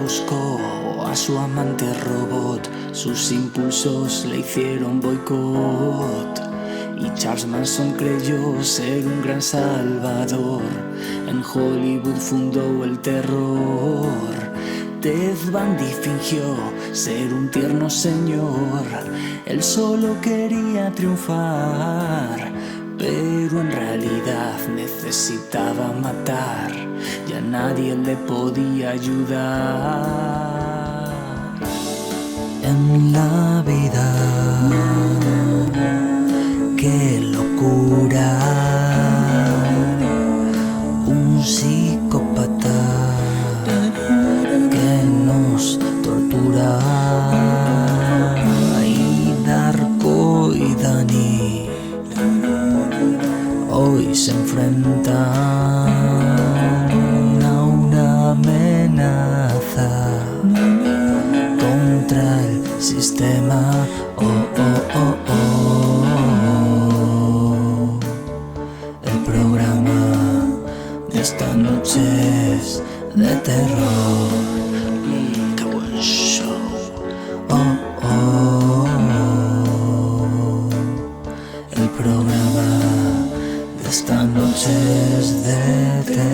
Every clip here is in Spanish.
buscó a su amante robot, sus impulsos le hicieron boicot. Y Charles Manson creyó ser un gran salvador, en Hollywood fundó el terror. Ted Bundy fingió ser un tierno señor, él solo quería triunfar, pero en realidad necesitaba matar, ya nadie le podía ayudar. En la vida, qué locura, un psicópata que nos tortura. Y Darko y Dani hoy se enfrentan a una amenaza contra el sistema. Oh, oh, oh, oh. El programa de esta noche es de terror. Qué buen show. Oh, oh, oh. El programa de esta noche es de terror.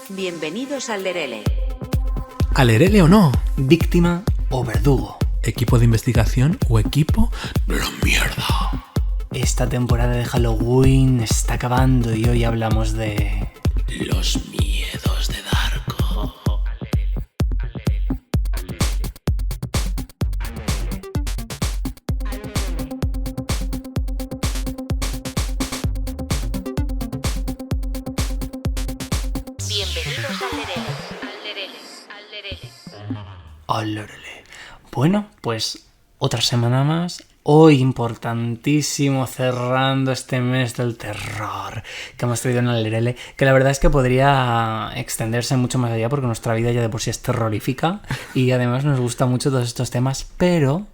Bienvenidos al Lerele. ¿Alerele o no? Víctima o verdugo. ¿Equipo de investigación o equipo de la mierda? Esta temporada de Halloween está acabando y hoy hablamos de... los miedos de Darko. Bienvenidos al Lerele. Órale. Bueno, pues otra semana más. Hoy importantísimo, cerrando este mes del terror que hemos traído en el Lerele, que la verdad es que podría extenderse mucho más allá porque nuestra vida ya de por sí es terrorífica y además nos gusta mucho todos estos temas, pero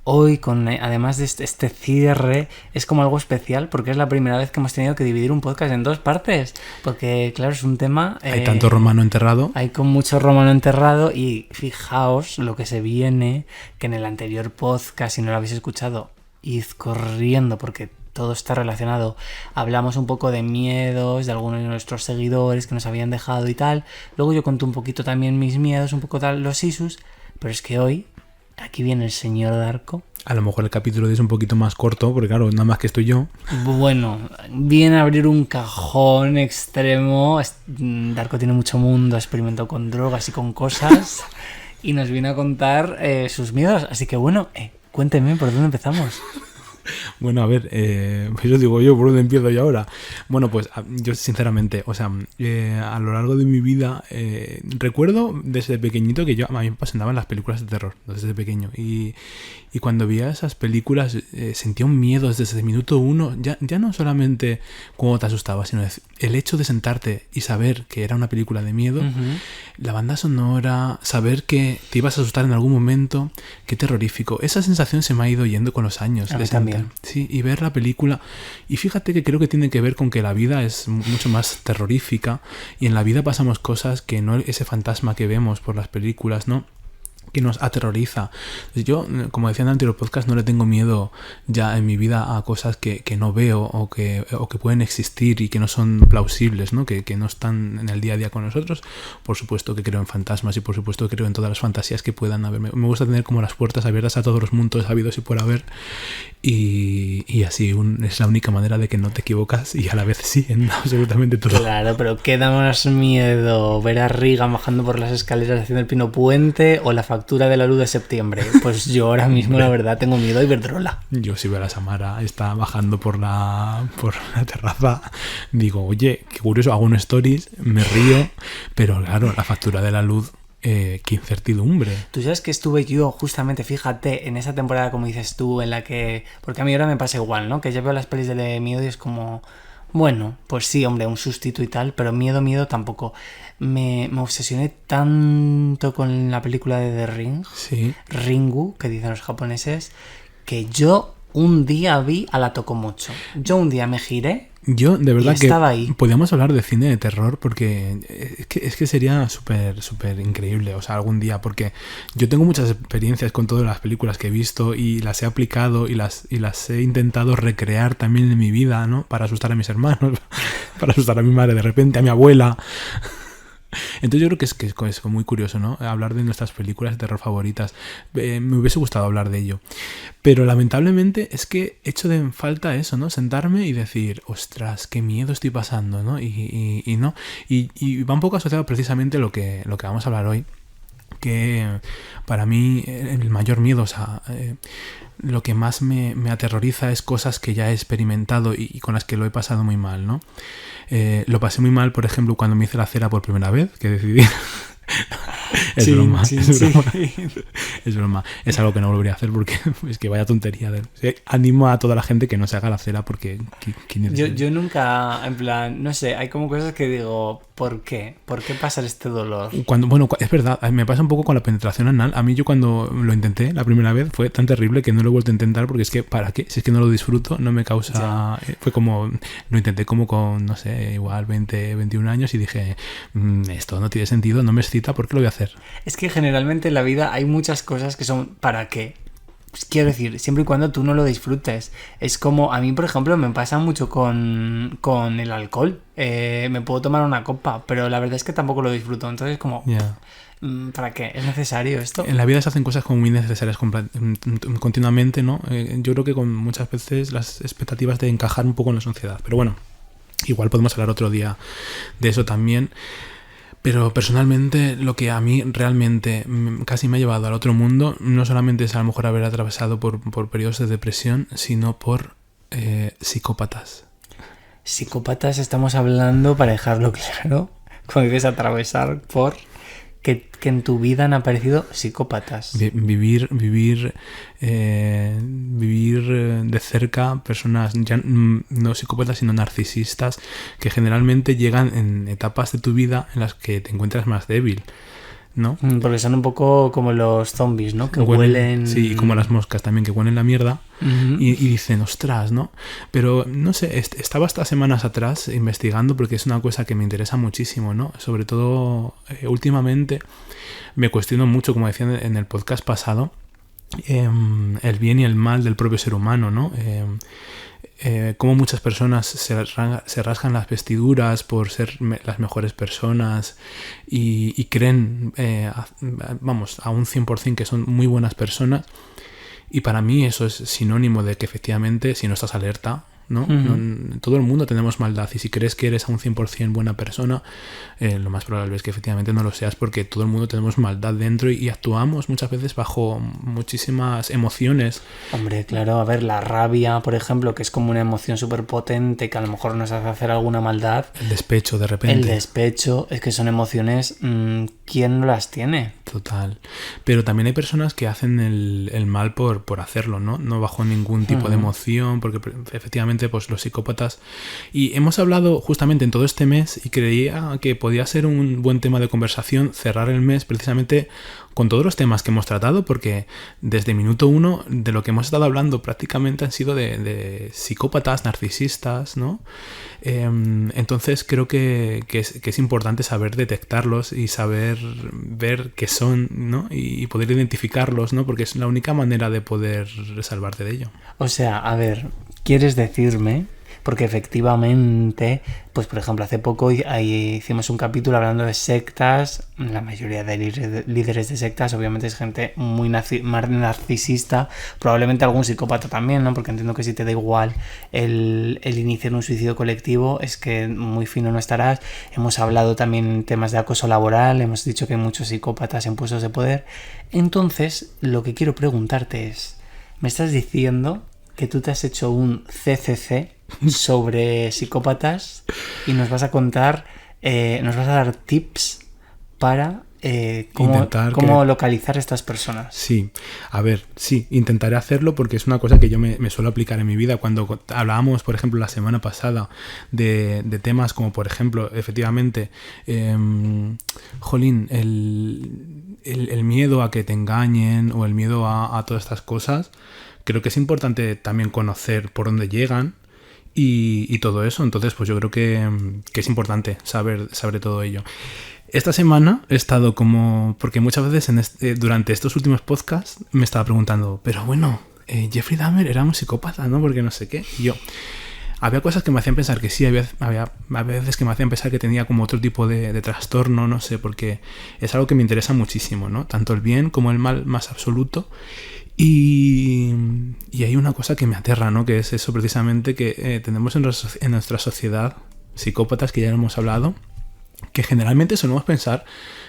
hoy, además de este cierre, es como algo especial porque es la primera vez que hemos tenido que dividir un podcast en dos partes. Porque, claro, es un tema... Hay tanto romano enterrado. Hay con mucho romano enterrado y fijaos lo que se viene, que en el anterior podcast, si no lo habéis escuchado, id corriendo porque todo está relacionado. Hablamos un poco de miedos de algunos de nuestros seguidores que nos habían dejado y tal. Luego yo conté un poquito también mis miedos, un poco tal, los isus. Pero es que hoy... aquí viene el señor Darko. A lo mejor el capítulo es un poquito más corto, porque claro, nada más que estoy yo. Bueno, viene a abrir un cajón extremo. Darko tiene mucho mundo, ha experimentado con drogas y con cosas. Y nos viene a contar sus miedos. Así que bueno, cuénteme, ¿por dónde empezamos? Bueno, a ver, eso digo yo, ¿por dónde empiezo yo ahora? Bueno, pues yo sinceramente, o sea, a lo largo de mi vida recuerdo desde pequeñito que a mí me apasionaban las películas de terror, desde pequeño. Y cuando veía esas películas sentía un miedo desde el minuto uno, ya no solamente cómo te asustaba, sino el hecho de sentarte y saber que era una película de miedo, la banda sonora, saber que te ibas a asustar en algún momento, qué terrorífico. Esa sensación se me ha ido yendo con los años. A mí también. Sí, y ver la película. Y fíjate que creo que tiene que ver con que la vida es mucho más terrorífica y en la vida pasamos cosas que no ese fantasma que vemos por las películas, ¿no? Que nos aterroriza. Yo, como decía en el anterior podcast, no le tengo miedo ya en mi vida a cosas que no veo o que pueden existir y que no son plausibles, ¿no? Que no están en el día a día con nosotros. Por supuesto que creo en fantasmas y por supuesto que creo en todas las fantasías que puedan haber. Me gusta tener como las puertas abiertas a todos los mundos habidos y por haber, y así es la única manera de que no te equivocas y a la vez sí en absolutamente todo. Claro, pero ¿qué da más miedo? ¿Ver a Reagan bajando por las escaleras haciendo el Pino Puente o la factura de la luz de septiembre? Pues yo ahora mismo la verdad tengo miedo a Iberdrola. Yo si veo a la Samara está bajando por la terraza, digo, oye, qué curioso, hago un stories, me río, pero claro, la factura de la luz, qué incertidumbre. Tú sabes que estuve yo justamente, fíjate, en esa temporada, como dices tú, en la que... Porque a mí ahora me pasa igual, ¿no? Que ya veo las pelis de miedo y es como... Bueno, pues sí, hombre, un sustito y tal, pero miedo tampoco. Me obsesioné tanto con la película de The Ring, sí. Ringu, que dicen los japoneses, que yo un día vi a la Tocomocho. Yo un día me giré. Yo, de verdad, que estaba ahí. podríamos hablar de cine de terror porque es que sería súper, súper increíble, o sea, algún día, porque yo tengo muchas experiencias con todas las películas que he visto y las he aplicado y las he intentado recrear también en mi vida, ¿no? Para asustar a mis hermanos, para asustar a mi madre de repente, a mi abuela. Entonces yo creo que es muy curioso, ¿no? Hablar de nuestras películas de terror favoritas. Me hubiese gustado hablar de ello. Pero lamentablemente es que echo de falta eso, ¿no? Sentarme y decir, ostras, qué miedo estoy pasando, ¿no? ¿no? Y va un poco asociado precisamente lo que vamos a hablar hoy. Que para mí el mayor miedo, o sea, lo que más me aterroriza es cosas que ya he experimentado y con las que lo he pasado muy mal, ¿no? Lo pasé muy mal, por ejemplo, cuando me hice la cera por primera vez, que decidí... Es broma. Es broma. Es algo que no volvería a hacer porque es que vaya tontería. Animo a toda la gente que no se haga la cera porque... Yo nunca, en plan, no sé, hay como cosas que digo, ¿por qué? ¿Por qué pasar este dolor? Bueno, es verdad, me pasa un poco con la penetración anal. A mí yo cuando lo intenté la primera vez fue tan terrible que no lo he vuelto a intentar porque es que, ¿para qué? Si es que no lo disfruto, no me causa... Fue como... Lo intenté como con, no sé, igual 20, 21 años y dije, esto no tiene sentido, no me excita, ¿por qué lo voy a hacer? Es que generalmente en la vida hay muchas cosas que son ¿para qué? Pues quiero decir, siempre y cuando tú no lo disfrutes. Es como, a mí por ejemplo me pasa mucho con el alcohol. Me puedo tomar una copa, pero la verdad es que tampoco lo disfruto. Entonces como, ¿para qué? ¿Es necesario esto? En la vida se hacen cosas como muy necesarias continuamente, ¿no? Yo creo que con muchas veces las expectativas de encajar un poco en la sociedad. Pero bueno, igual podemos hablar otro día de eso también. Pero personalmente lo que a mí realmente casi me ha llevado al otro mundo no solamente es a lo mejor haber atravesado por periodos de depresión, sino por psicópatas. Psicópatas estamos hablando, para dejarlo claro, cuando dices atravesar por... Que en tu vida han aparecido psicópatas. Vivir de cerca personas, ya no psicópatas, sino narcisistas, que generalmente llegan en etapas de tu vida en las que te encuentras más débil, ¿no? Porque son un poco como los zombies, ¿no? Que huelen... Sí, y como las moscas también, que huelen la mierda. Y dicen, ostras, ¿no? Pero, no sé, estaba estas semanas atrás investigando porque es una cosa que me interesa muchísimo, ¿no? Sobre todo, últimamente me cuestiono mucho, como decía en el podcast pasado, el bien y el mal del propio ser humano, ¿no? Cómo muchas personas se rasgan las vestiduras por ser las mejores personas y creen, vamos, a un 100% que son muy buenas personas. Y para mí eso es sinónimo de que efectivamente, si no estás alerta, ¿no? Todo el mundo tenemos maldad y si crees que eres a un 100% buena persona, lo más probable es que efectivamente no lo seas porque todo el mundo tenemos maldad dentro y actuamos muchas veces bajo muchísimas emociones. Hombre, claro, a ver, la rabia, por ejemplo, que es como una emoción súper potente que a lo mejor nos hace hacer alguna maldad. El despecho, de repente. El despecho, es que son emociones, ¿quién no las tiene? Total. Pero también hay personas que hacen el mal por hacerlo, ¿no? No bajo ningún tipo de emoción, porque efectivamente pues los psicópatas... Y hemos hablado justamente en todo este mes y creía que podía ser un buen tema de conversación cerrar el mes precisamente con todos los temas que hemos tratado, porque desde minuto uno de lo que hemos estado hablando prácticamente han sido de psicópatas, narcisistas, ¿no? Entonces creo que es importante saber detectarlos y saber ver qué son, ¿no? Y poder identificarlos, ¿no? Porque es la única manera de poder salvarte de ello. O sea, a ver, ¿quieres decirme? Porque efectivamente, pues por ejemplo, hace poco hicimos un capítulo hablando de sectas. La mayoría de líderes de sectas obviamente es gente muy narcisista, probablemente algún psicópata también, ¿no? Porque entiendo que si te da igual el iniciar un suicidio colectivo, es que muy fino no estarás. Hemos hablado también temas de acoso laboral, hemos dicho que hay muchos psicópatas en puestos de poder. Entonces, lo que quiero preguntarte es, ¿me estás diciendo que tú te has hecho un CCC sobre psicópatas y nos vas a contar, nos vas a dar tips para cómo localizar a estas personas? Sí, a ver, sí, intentaré hacerlo porque es una cosa que yo me suelo aplicar en mi vida. Cuando hablábamos, por ejemplo, la semana pasada de temas como, por ejemplo, efectivamente, jolín, el miedo a que te engañen o el miedo a todas estas cosas. creo que es importante también conocer por dónde llegan y todo eso. Entonces, pues yo creo que es importante saber todo ello. Esta semana he estado como... Porque muchas veces durante estos últimos podcasts me estaba preguntando, pero bueno, Jeffrey Dahmer era un psicópata, ¿no? Porque no sé qué. Y yo... Había cosas que me hacían pensar que sí, había veces que me hacían pensar que tenía como otro tipo de trastorno, no sé, porque es algo que me interesa muchísimo, ¿no? Tanto el bien como el mal más absoluto. Y hay una cosa que me aterra, ¿no? Que es eso precisamente, que tenemos en nuestra sociedad psicópatas, que ya hemos hablado, que generalmente solemos pensar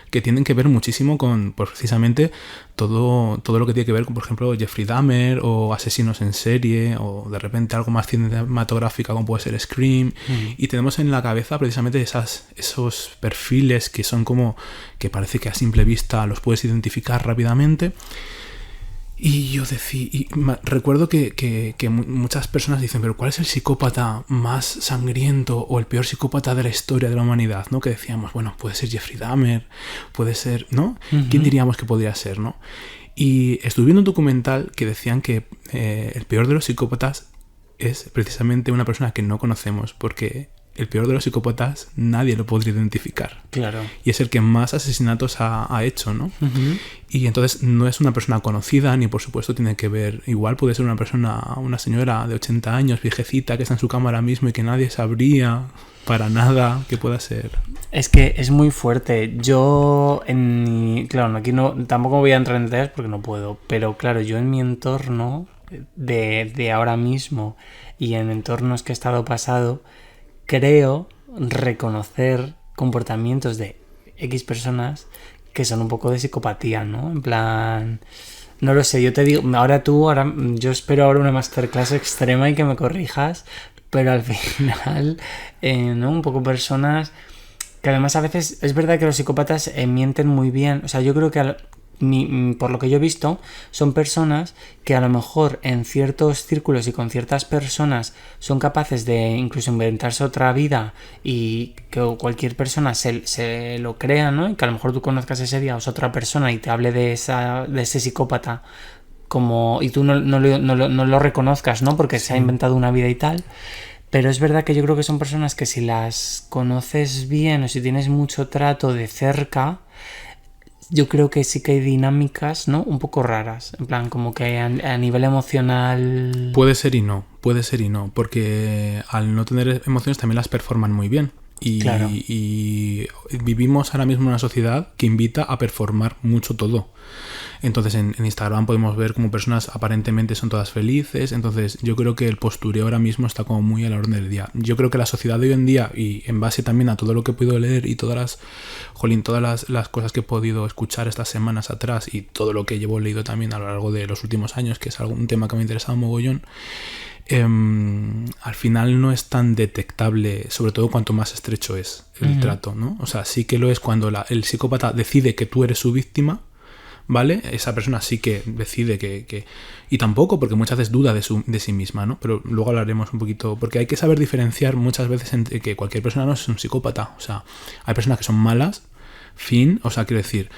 que tienen que ver muchísimo con, pues, precisamente todo lo que tiene que ver con, por ejemplo, Jeffrey Dahmer o asesinos en serie, o de repente algo más cinematográfico como puede ser Scream. Y tenemos en la cabeza precisamente esos perfiles que son como que parece que a simple vista los puedes identificar rápidamente. Y yo recuerdo que muchas personas dicen, pero ¿cuál es el psicópata más sangriento o el peor psicópata de la historia de la humanidad? ¿No? Que decíamos, bueno, puede ser Jeffrey Dahmer, puede ser, ¿no? ¿Quién diríamos que podría ser, no? Y estuve viendo un documental que decían que el peor de los psicópatas es precisamente una persona que no conocemos, porque el peor de los psicópatas nadie lo podría identificar. Claro. Y es el que más asesinatos ha hecho, ¿no? Y entonces no es una persona conocida, ni por supuesto tiene que ver... Igual puede ser una señora de 80 años, viejecita, que está en su cama ahora mismo y que nadie sabría para nada que pueda ser. Es que es muy fuerte. Yo, claro, aquí tampoco voy a entrar en detalles porque no puedo, pero claro, yo en mi entorno de ahora mismo y en entornos que he estado pasado, creo reconocer comportamientos de X personas que son un poco de psicopatía, ¿no? En plan, no lo sé, yo te digo, yo espero ahora una masterclass extrema y que me corrijas, pero al final, ¿no? Un poco personas que además a veces, es verdad que los psicópatas mienten muy bien, o sea, yo creo que por lo que yo he visto, son personas que a lo mejor en ciertos círculos y con ciertas personas son capaces de incluso inventarse otra vida y que cualquier persona se lo crea, ¿no? Y que a lo mejor tú conozcas ese día a otra persona y te hable de ese psicópata y tú no lo reconozcas, ¿no? Porque se ha inventado una vida y tal. Pero es verdad que yo creo que son personas que si las conoces bien o si tienes mucho trato de cerca, yo creo que sí que hay dinámicas, ¿no? Un poco raras. En plan, como que a nivel emocional... Puede ser y no, porque al no tener emociones también las performan muy bien. Claro. Y vivimos ahora mismo en una sociedad que invita a performar mucho todo. Entonces en Instagram podemos ver como personas aparentemente son todas felices. Entonces yo creo que el postureo ahora mismo está como muy a la orden del día. Yo creo que la sociedad de hoy en día, y en base también a todo lo que he podido leer y todas las cosas que he podido escuchar estas semanas atrás y todo lo que llevo leído también a lo largo de los últimos años, que es un tema que me ha interesado mogollón, al final no es tan detectable, sobre todo cuanto más estrecho es el trato, ¿no? O sea, sí que lo es cuando el psicópata decide que tú eres su víctima, ¿vale? Esa persona sí que decide que... Y tampoco, porque muchas veces duda de sí misma, ¿no? Pero luego hablaremos un poquito... Porque hay que saber diferenciar muchas veces entre que cualquier persona no es un psicópata. O sea, hay personas que son malas, o sea, quiero decir...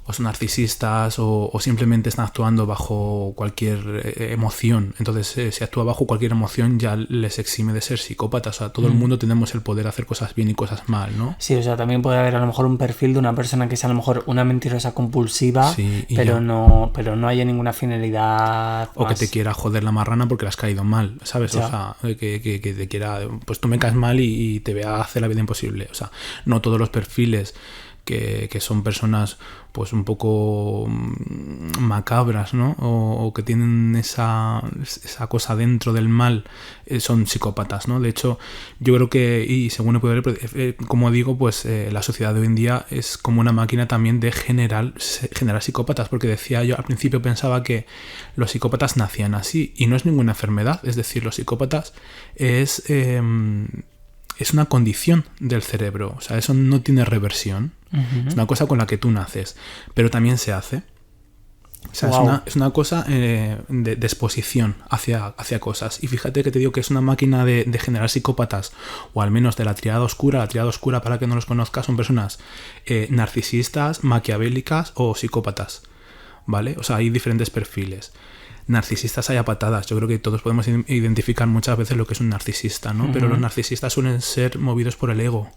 o son narcisistas o simplemente están actuando bajo cualquier emoción. Entonces, si actúa bajo cualquier emoción ya les exime de ser psicópatas. O sea, todo el mundo tenemos el poder de hacer cosas bien y cosas mal, ¿no? Sí, o sea, también puede haber a lo mejor un perfil de una persona que es a lo mejor una mentirosa compulsiva, sí, pero no haya ninguna finalidad o más. Que te quiera joder la marrana porque le has caído mal, ¿sabes? Ya. O sea, que te quiera... Pues tú me caes mal y te vea hacer la vida imposible. O sea, no todos los perfiles que son personas pues un poco macabras, ¿no? O que tienen esa cosa dentro del mal, son psicópatas, ¿no? De hecho, yo creo que, y según he podido ver, como digo, pues la sociedad de hoy en día es como una máquina también de generar psicópatas, porque decía yo, al principio pensaba que los psicópatas nacían así, y no es ninguna enfermedad, es decir, los psicópatas es una condición del cerebro, o sea, eso no tiene reversión. Es una cosa con la que tú naces, pero también se hace. O sea, wow. es una cosa de exposición hacia cosas. Y fíjate que te digo que es una máquina de generar psicópatas, o al menos de la triada oscura. La triada oscura, para que no los conozcas, son personas narcisistas, maquiavélicas o psicópatas, ¿vale? O sea, hay diferentes perfiles. narcisistas hay a patadas. Yo creo que todos podemos identificar muchas veces lo que es un narcisista, ¿no? Pero los narcisistas suelen ser movidos por el ego,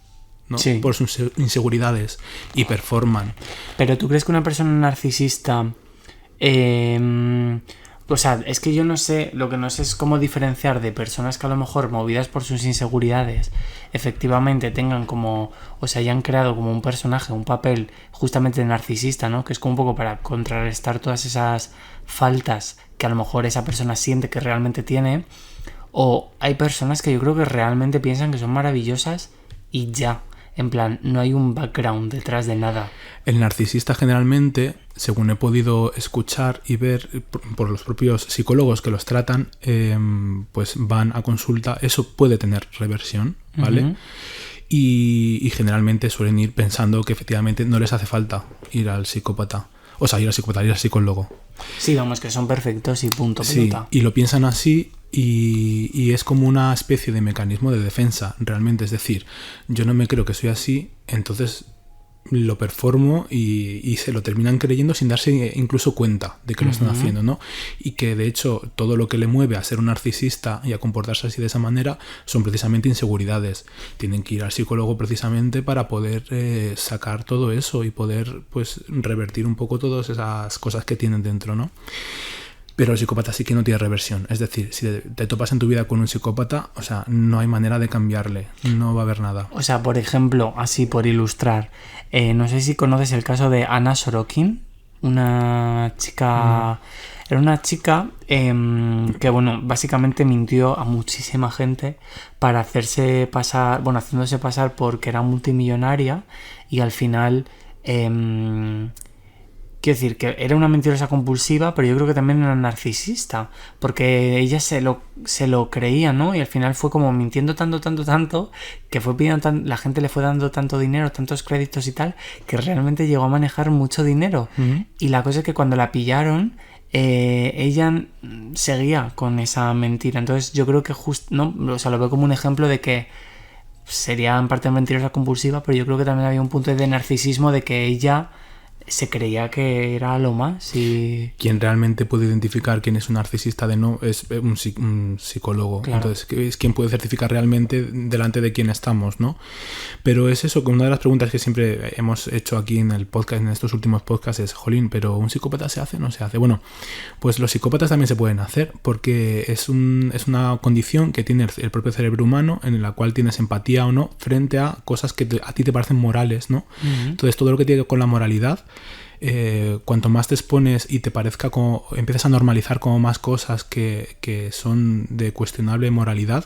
¿no? Sí. Por sus inseguridades y performan. Pero ¿tú crees que una persona narcisista... o sea, es que yo no sé, lo que no sé es cómo diferenciar de personas que a lo mejor movidas por sus inseguridades efectivamente tengan como, o sea, hayan creado como un personaje, un papel justamente narcisista, ¿no? Que es como un poco para contrarrestar todas esas faltas que a lo mejor esa persona siente que realmente tiene. O hay personas que yo creo que realmente piensan que son maravillosas y ya. En plan, no hay un background detrás de nada. El narcisista generalmente, según he podido escuchar y ver por los propios psicólogos que los tratan, pues van a consulta. Eso puede tener reversión, ¿vale? Y generalmente suelen ir pensando que efectivamente no les hace falta ir al psicópata. O sea, ir al psicólogo. Sí, vamos, que son perfectos y punto, pelota. Sí, y lo piensan así y es como una especie de mecanismo de defensa, realmente. Es decir, yo no me creo que soy así, entonces lo performo y se lo terminan creyendo sin darse incluso cuenta de que lo están haciendo, ¿no? Y que de hecho todo lo que le mueve a ser un narcisista y a comportarse así de esa manera son precisamente inseguridades. Tienen que ir al psicólogo precisamente para poder sacar todo eso y poder pues revertir un poco todas esas cosas que tienen dentro, ¿no? Pero el psicópata sí que no tiene reversión. Es decir, si te topas en tu vida con un psicópata, o sea, no hay manera de cambiarle. No va a haber nada. O sea, por ejemplo, así por ilustrar, no sé si conoces el caso de Anna Sorokin, una chica... Era una chica que, bueno, básicamente mintió a muchísima gente para hacerse pasar... Bueno, haciéndose pasar porque era multimillonaria y al final... Quiero decir que era una mentirosa compulsiva, pero yo creo que también era narcisista, porque ella se lo creía, ¿no? Y al final fue como mintiendo tanto, que fue pidiendo la gente le fue dando tanto dinero, tantos créditos y tal, que realmente llegó a manejar mucho dinero. Y la cosa es que cuando la pillaron, ella seguía con esa mentira. Entonces yo creo que ¿no? O sea, lo veo como un ejemplo de que sería en parte mentirosa compulsiva, pero yo creo que también había un punto de narcisismo de que ella... se creía que era lo más y... Quien realmente puede identificar quién es un narcisista de no es un psicólogo. Claro. Entonces es quien puede certificar realmente delante de quién estamos, ¿no? Pero es eso, que una de las preguntas que siempre hemos hecho aquí en el podcast, en estos últimos podcasts, es, jolín, ¿pero un psicópata se hace o no se hace? Bueno, pues los psicópatas también se pueden hacer, porque es una condición que tiene el propio cerebro humano, en la cual tienes empatía o no frente a cosas que a ti te parecen morales, ¿no? Entonces todo lo que tiene con la moralidad, cuanto más te expones y te parezca como empiezas a normalizar como más cosas que son de cuestionable moralidad,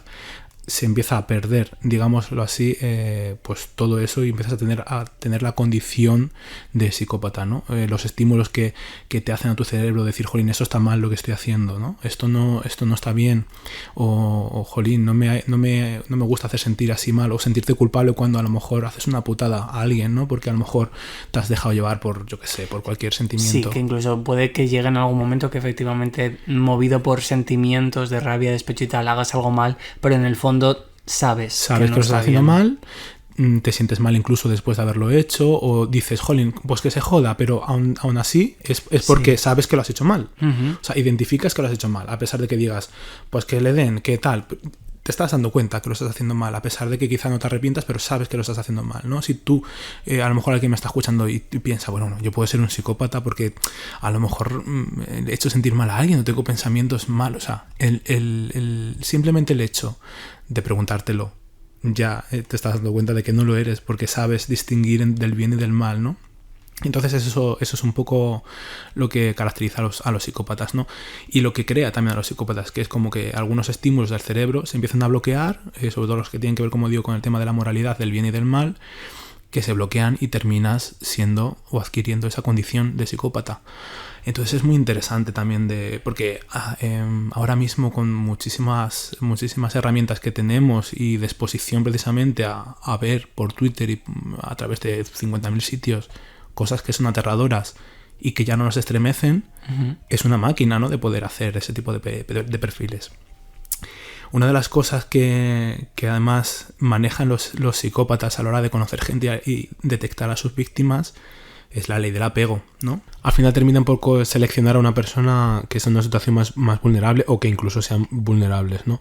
se empieza a perder, digámoslo así, pues todo eso, y empiezas a tener la condición de psicópata, ¿no? Los estímulos que te hacen a tu cerebro decir, jolín, eso está mal lo que estoy haciendo, ¿no? Esto no está bien, o jolín, no me gusta hacer sentir así mal, o sentirte culpable cuando a lo mejor haces una putada a alguien, ¿no? Porque a lo mejor te has dejado llevar por, yo qué sé, por cualquier sentimiento. Sí, que incluso puede que llegue en algún momento que efectivamente, movido por sentimientos de rabia, despecho y tal, hagas algo mal, pero en el fondo sabes que lo estás haciendo mal, te sientes mal incluso después de haberlo hecho, o dices, jolín, pues que se joda, pero aún así es porque sabes que lo has hecho mal. O sea, identificas que lo has hecho mal, a pesar de que digas, pues que le den, que tal, te estás dando cuenta que lo estás haciendo mal, a pesar de que quizá no te arrepientas, pero sabes que lo estás haciendo mal, ¿no? Si tú, a lo mejor alguien me está escuchando y piensa, bueno, no, yo puedo ser un psicópata porque a lo mejor he hecho sentir mal a alguien, no tengo pensamientos malos, o sea, simplemente el hecho de preguntártelo, ya te estás dando cuenta de que no lo eres, porque sabes distinguir del bien y del mal, ¿no? Entonces eso es un poco lo que caracteriza a los psicópatas, ¿no? Y lo que crea también a los psicópatas, que es como que algunos estímulos del cerebro se empiezan a bloquear, sobre todo los que tienen que ver, como digo, con el tema de la moralidad, del bien y del mal, que se bloquean y terminas siendo o adquiriendo esa condición de psicópata. Entonces es muy interesante también porque ahora mismo con muchísimas herramientas que tenemos y de exposición precisamente a ver por Twitter y a través de 50.000 sitios cosas que son aterradoras y que ya no nos estremecen, es una máquina, ¿no?, de poder hacer ese tipo de perfiles. Una de las cosas que además manejan los psicópatas a la hora de conocer gente y detectar a sus víctimas es la ley del apego, ¿no? Al final terminan por seleccionar a una persona que está en una situación más vulnerable o que incluso sean vulnerables, ¿no?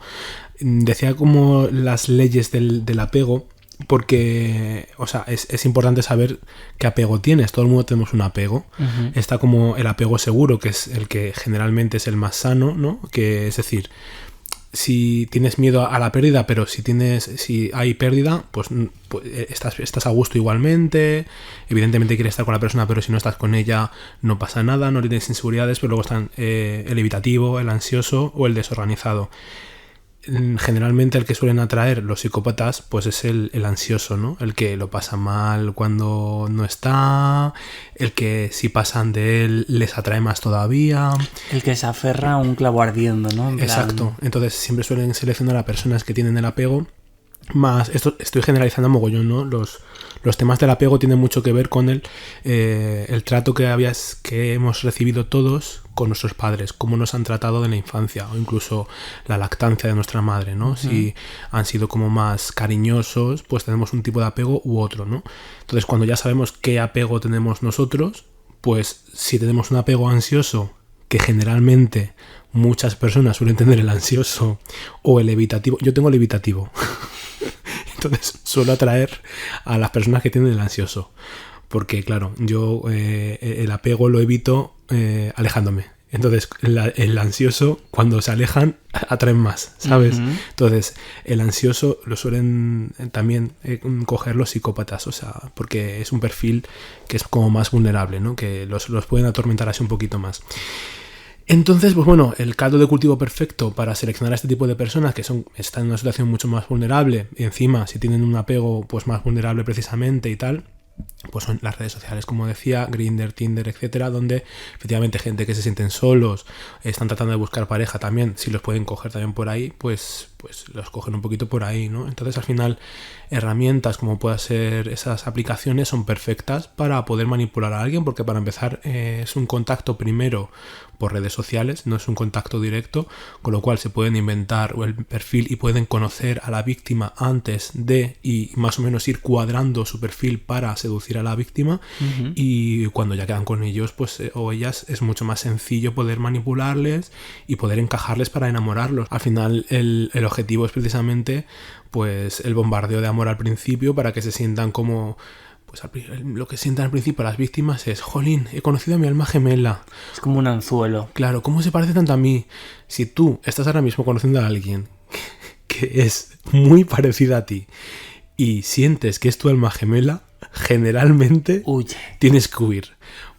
Decía como las leyes del apego, porque, o sea, es importante saber qué apego tienes. Todo el mundo tenemos un apego. Ujú. Está como el apego seguro, que es el que generalmente es el más sano, ¿no? Que es decir, si tienes miedo a la pérdida, pero si hay pérdida, pues estás a gusto igualmente. Evidentemente quieres estar con la persona, pero si no estás con ella no pasa nada, no tienes inseguridades. Pero luego están el evitativo, el ansioso o el desorganizado. Generalmente el que suelen atraer los psicópatas pues es el ansioso, ¿no? El que lo pasa mal cuando no está, el que si pasan de él les atrae más todavía. El que se aferra a un clavo ardiendo, ¿no? En plan- Exacto. Entonces siempre suelen seleccionar a personas que tienen el apego más. Esto estoy generalizando a mogollón, ¿no? Los temas del apego tienen mucho que ver con el trato que hemos recibido todos con nuestros padres, cómo nos han tratado en la infancia o incluso la lactancia de nuestra madre, ¿no? Si han sido como más cariñosos, pues tenemos un tipo de apego u otro, ¿no? Entonces cuando ya sabemos qué apego tenemos nosotros, pues si tenemos un apego ansioso, que generalmente muchas personas suelen tener el ansioso o el evitativo. Yo tengo el evitativo. Entonces suelo atraer a las personas que tienen el ansioso. Porque, claro, yo el apego lo evito alejándome. Entonces, el ansioso, cuando se alejan, atraen más, ¿sabes? Ujú. Entonces, el ansioso lo suelen también coger los psicópatas, o sea, porque es un perfil que es como más vulnerable, ¿no? Que los pueden atormentar así un poquito más. Entonces, pues bueno, el caldo de cultivo perfecto para seleccionar a este tipo de personas que están en una situación mucho más vulnerable y encima si tienen un apego pues más vulnerable precisamente y tal, pues son las redes sociales, como decía, Grindr, Tinder, etcétera, donde efectivamente gente que se sienten solos, están tratando de buscar pareja también, si los pueden coger también por ahí, pues los cogen un poquito por ahí, ¿no? Entonces al final herramientas como puedan ser esas aplicaciones son perfectas para poder manipular a alguien, porque para empezar es un contacto primero por redes sociales, no es un contacto directo, con lo cual se pueden inventar el perfil y pueden conocer a la víctima antes de y más o menos ir cuadrando su perfil para seducir a la víctima. Ujú. Y cuando ya quedan con ellos pues o ellas es mucho más sencillo poder manipularles y poder encajarles para enamorarlos. Al final el objetivo es precisamente pues el bombardeo de amor al principio para que se sientan como pues lo que sientan al principio las víctimas es jolín, he conocido a mi alma gemela. Es como un anzuelo. Claro, ¿cómo se parece tanto a mí? Si tú estás ahora mismo conociendo a alguien que es muy parecida a ti y sientes que es tu alma gemela, generalmente Huye. tienes que huir.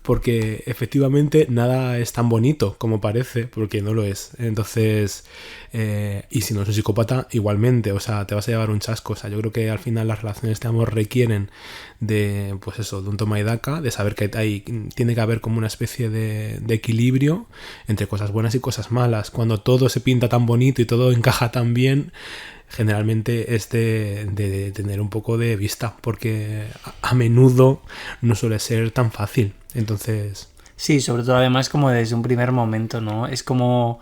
Porque efectivamente nada es tan bonito como parece, porque no lo es. Entonces, y si no es un psicópata, igualmente, o sea, te vas a llevar un chasco. O sea, yo creo que al final las relaciones de amor requieren de, pues eso, de un toma y daca, de saber que tiene que haber como una especie de equilibrio entre cosas buenas y cosas malas. Cuando todo se pinta tan bonito y todo encaja tan bien, generalmente es de tener un poco de vista, porque a menudo no suele ser tan fácil. Entonces, Sí, sobre todo además como desde un primer momento, ¿no? Es como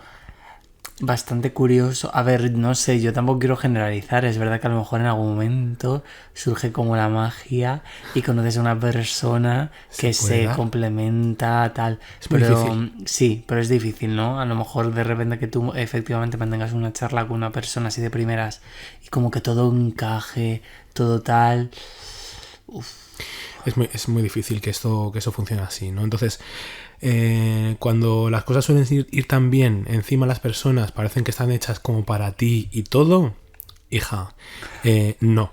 bastante curioso. A ver, no sé, yo tampoco quiero generalizar. Es verdad que a lo mejor en algún momento surge como la magia y conoces a una persona que ¿Se puede se dar? complementa, tal. Es muy Pero difícil. sí, pero es difícil, ¿no? A lo mejor de repente que tú efectivamente mantengas una charla con una persona así de primeras y como que todo encaje, todo tal. Es muy difícil que eso funcione así, ¿no? Entonces, cuando las cosas suelen ir tan bien, encima las personas parecen que están hechas como para ti y todo, hija, no.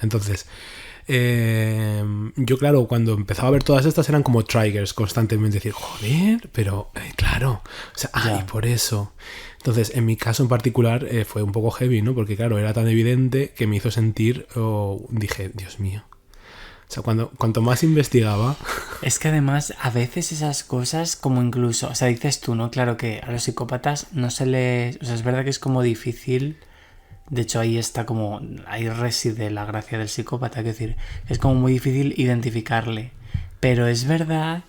Entonces, yo claro, cuando empezaba a ver todas estas eran como triggers constantemente, decir, joder, pero claro, o sea, Ya. ay, por eso. Entonces, en mi caso en particular fue un poco heavy, ¿no? Porque claro, era tan evidente que me hizo sentir, dije, Dios mío. O sea, cuanto más investigaba, Es que además a veces esas cosas como incluso, o sea, dices tú, ¿no? Claro que a los psicópatas no se les... O sea, es verdad que es como difícil, de hecho ahí está como, ahí reside la gracia del psicópata, es decir, es como muy difícil identificarle, pero es verdad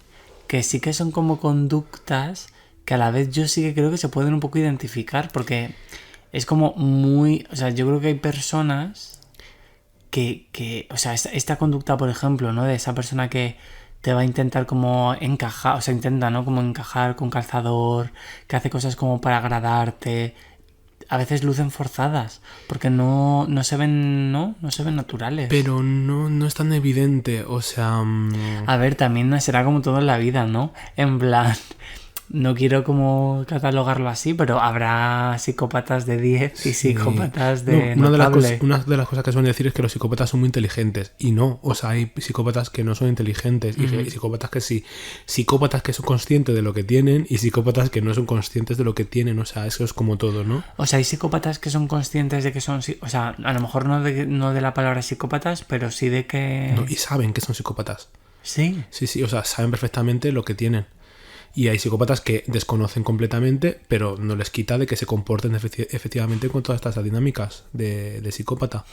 que sí que son como conductas que a la vez yo sí que creo que se pueden un poco identificar, porque es como muy... O sea, yo creo que hay personas o sea, esta conducta, por ejemplo, ¿no? De esa persona que te va a intentar como encajar, o sea, intenta, ¿no? Como encajar con calzador, que hace cosas como para agradarte. A veces lucen forzadas, porque no se ven, ¿no? No se ven naturales. Pero no es tan evidente, o sea... A ver, también será como todo en la vida, ¿no? En plan, no quiero como catalogarlo así, pero habrá psicópatas de 10 y psicópatas de notable. Una de las cosas que suelen decir es que los psicópatas son muy inteligentes. Y no, o sea, hay psicópatas que no son inteligentes. Y psicópatas que sí. Psicópatas que son conscientes de lo que tienen y psicópatas que no son conscientes de lo que tienen. O sea, eso es como todo, ¿no? O sea, hay psicópatas que son conscientes de que son... O sea, a lo mejor no de la palabra psicópatas, pero sí de que... No, y saben que son psicópatas. Sí. Sí, o sea, saben perfectamente lo que tienen. Y hay psicópatas que desconocen completamente, pero no les quita de que se comporten efectivamente con todas estas dinámicas de psicópata.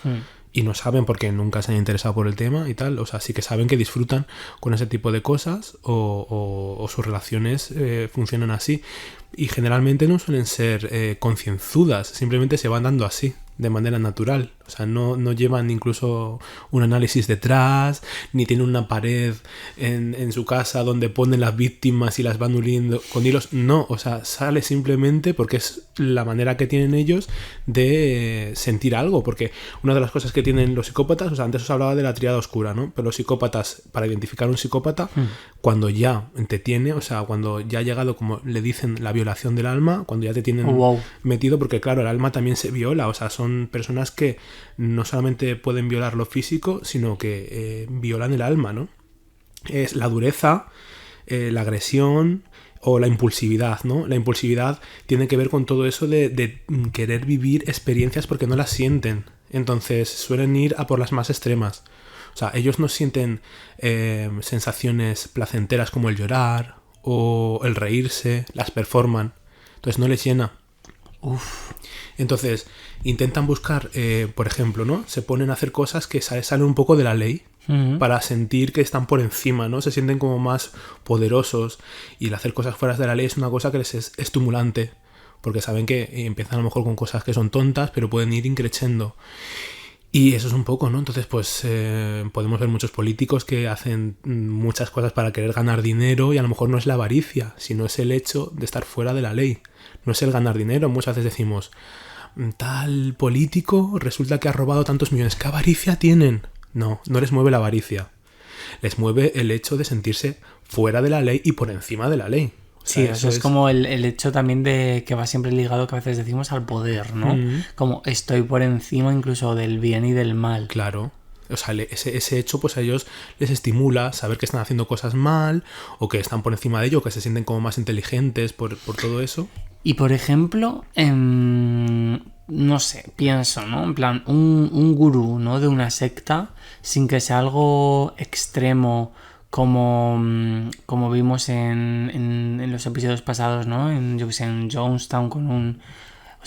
Y no saben porque nunca se han interesado por el tema y tal. O sea, sí que saben que disfrutan con ese tipo de cosas o sus relaciones funcionan así. Y generalmente no suelen ser concienzudas, simplemente se van dando así, de manera natural. O sea, no llevan incluso un análisis detrás, ni tienen una pared en su casa donde ponen las víctimas y las van uniendo con hilos. No, o sea, sale simplemente porque es la manera que tienen ellos de sentir algo. Porque una de las cosas que tienen los psicópatas, o sea, antes os hablaba de la tríada oscura, ¿no? Pero los psicópatas, para identificar a un psicópata, cuando ya te tiene, o sea, cuando ya ha llegado, como le dicen, la violación del alma, cuando ya te tienen metido, porque claro, el alma también se viola, o sea, son personas que no solamente pueden violar lo físico, sino que violan el alma, ¿no? Es la dureza, la agresión o la impulsividad, ¿no? La impulsividad tiene que ver con todo eso de querer vivir experiencias porque no las sienten. Entonces suelen ir a por las más extremas. O sea, ellos no sienten sensaciones placenteras como el llorar o el reírse, las performan. Entonces no les llena. Entonces intentan buscar, por ejemplo, ¿no? Se ponen a hacer cosas que salen un poco de la ley para sentir que están por encima, ¿no? Se sienten como más poderosos y el hacer cosas fuera de la ley es una cosa que les es estimulante porque saben que empiezan a lo mejor con cosas que son tontas pero pueden ir increciendo. Y eso es un poco, ¿no? Entonces, pues podemos ver muchos políticos que hacen muchas cosas para querer ganar dinero y a lo mejor no es la avaricia, sino es el hecho de estar fuera de la ley. No es el ganar dinero. Muchas veces decimos, tal político resulta que ha robado tantos millones. ¿Qué avaricia tienen? No les mueve la avaricia. Les mueve el hecho de sentirse fuera de la ley y por encima de la ley. O sea, sí, eso es como el hecho también de que va siempre ligado, que a veces decimos, al poder, ¿no? Como estoy por encima incluso del bien y del mal. Claro. O sea, ese hecho pues a ellos les estimula saber que están haciendo cosas mal o que están por encima de ello, que se sienten como más inteligentes por todo eso. Y por ejemplo, no sé, pienso, ¿no? En plan, un gurú, ¿no? De una secta, sin que sea algo extremo como vimos en los episodios pasados, ¿no? Yo que sé, en Jonestown con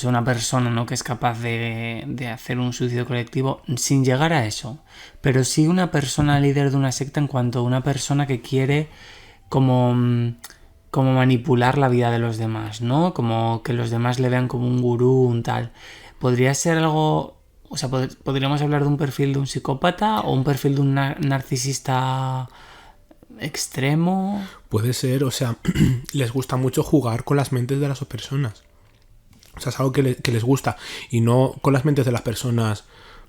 una persona, ¿no? Que es capaz de hacer un suicidio colectivo sin llegar a eso. Pero sí una persona líder de una secta en cuanto a una persona que quiere como manipular la vida de los demás, ¿no? Como que los demás le vean como un gurú, un tal. ¿Podría ser algo... O sea, podríamos hablar de un perfil de un psicópata o un perfil de un narcisista extremo? Puede ser, o sea, les gusta mucho jugar con las mentes de las personas. O sea, es algo que les gusta. Y no con las mentes de las personas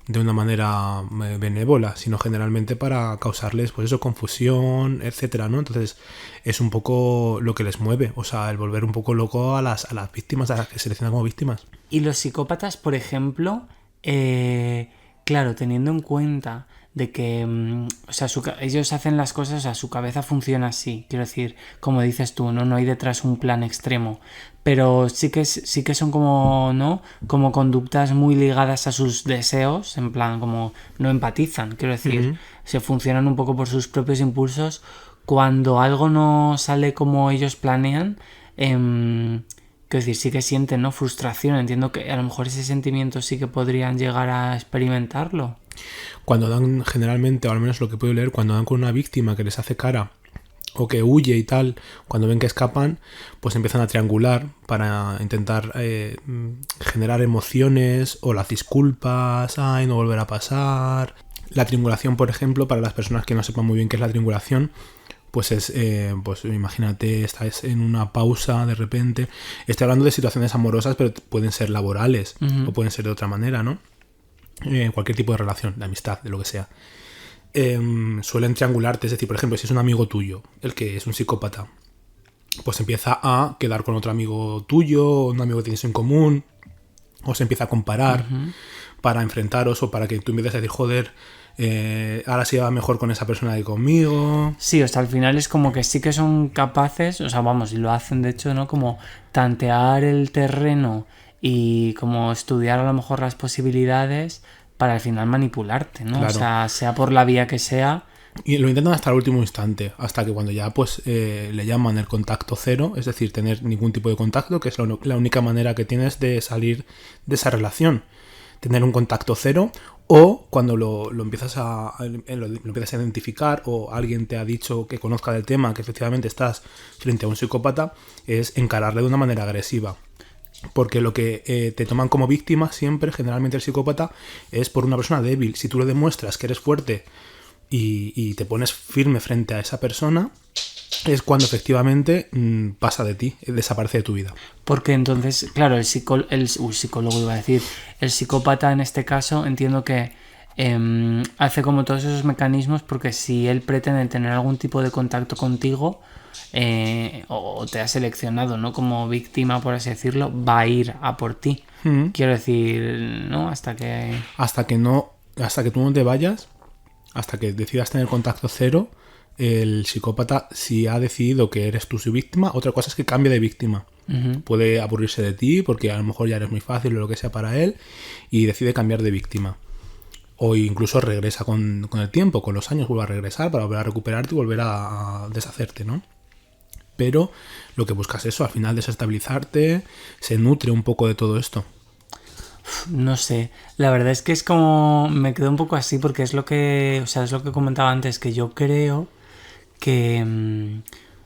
de una manera benévola, sino generalmente para causarles, pues eso, confusión, etcétera, ¿no? Entonces, es un poco lo que les mueve. O sea, el volver un poco loco a las víctimas, a las que se seleccionan como víctimas. Y los psicópatas, por ejemplo, claro, teniendo en cuenta de que, o sea, ellos hacen las cosas, o sea, su cabeza funciona así, quiero decir, como dices tú, no hay detrás un plan extremo, pero sí que son como, ¿no? Como conductas muy ligadas a sus deseos, en plan, como no empatizan, quiero decir, se funcionan un poco por sus propios impulsos. Cuando algo no sale como ellos planean, quiero decir, sí que sienten, ¿no? Frustración. Entiendo que a lo mejor ese sentimiento sí que podrían llegar a experimentarlo. Cuando dan, generalmente, o al menos lo que puedo leer, cuando dan con una víctima que les hace cara o que huye y tal, cuando ven que escapan, pues empiezan a triangular para intentar generar emociones o las disculpas, ay, no volverá a pasar. La triangulación, por ejemplo, para las personas que no sepan muy bien qué es la triangulación, pues es, pues imagínate, estás en una pausa de repente. Estoy hablando de situaciones amorosas, pero pueden ser laborales o pueden ser de otra manera, ¿no? Cualquier tipo de relación, de amistad, de lo que sea. Suelen triangularte, es decir, por ejemplo, si es un amigo tuyo, el que es un psicópata, pues empieza a quedar con otro amigo tuyo, un amigo que tienes en común, o se empieza a comparar para enfrentaros o para que tú empieces a decir, joder, ahora se lleva mejor con esa persona que conmigo. Sí, o sea, al final es como que sí que son capaces, o sea, vamos, y lo hacen de hecho, ¿no? Como tantear el terreno y como estudiar a lo mejor las posibilidades para al final manipularte, ¿no? Claro. O sea por la vía que sea. Y lo intentan hasta el último instante, hasta que cuando ya pues le llaman el contacto cero, es decir, tener ningún tipo de contacto, que es la única manera que tienes de salir de esa relación. Tener un contacto cero, o cuando lo empiezas lo empiezas a identificar, o alguien te ha dicho que conozca del tema, que efectivamente estás frente a un psicópata, es encararle de una manera agresiva. Porque lo que te toman como víctima siempre, generalmente el psicópata, es por una persona débil. Si tú le demuestras que eres fuerte y te pones firme frente a esa persona, es cuando efectivamente pasa de ti, desaparece de tu vida. Porque entonces, claro, el psicólogo iba a decir, el psicópata en este caso entiendo que hace como todos esos mecanismos porque si él pretende tener algún tipo de contacto contigo o te ha seleccionado, ¿no? Como víctima, por así decirlo, va a ir a por ti. Quiero decir, ¿no? Hasta que tú no te vayas, hasta que decidas tener contacto cero, el psicópata, si ha decidido que eres tú su víctima, otra cosa es que cambie de víctima. Puede aburrirse de ti porque a lo mejor ya eres muy fácil o lo que sea para él y decide cambiar de víctima. O incluso regresa con el tiempo, con los años vuelve a regresar para volver a recuperarte y volver a deshacerte, ¿no? Pero lo que buscas es eso, al final desestabilizarte, se nutre un poco de todo esto. No sé, la verdad es que es como me quedo un poco así porque es lo que, o sea, es lo que comentaba antes, que yo creo que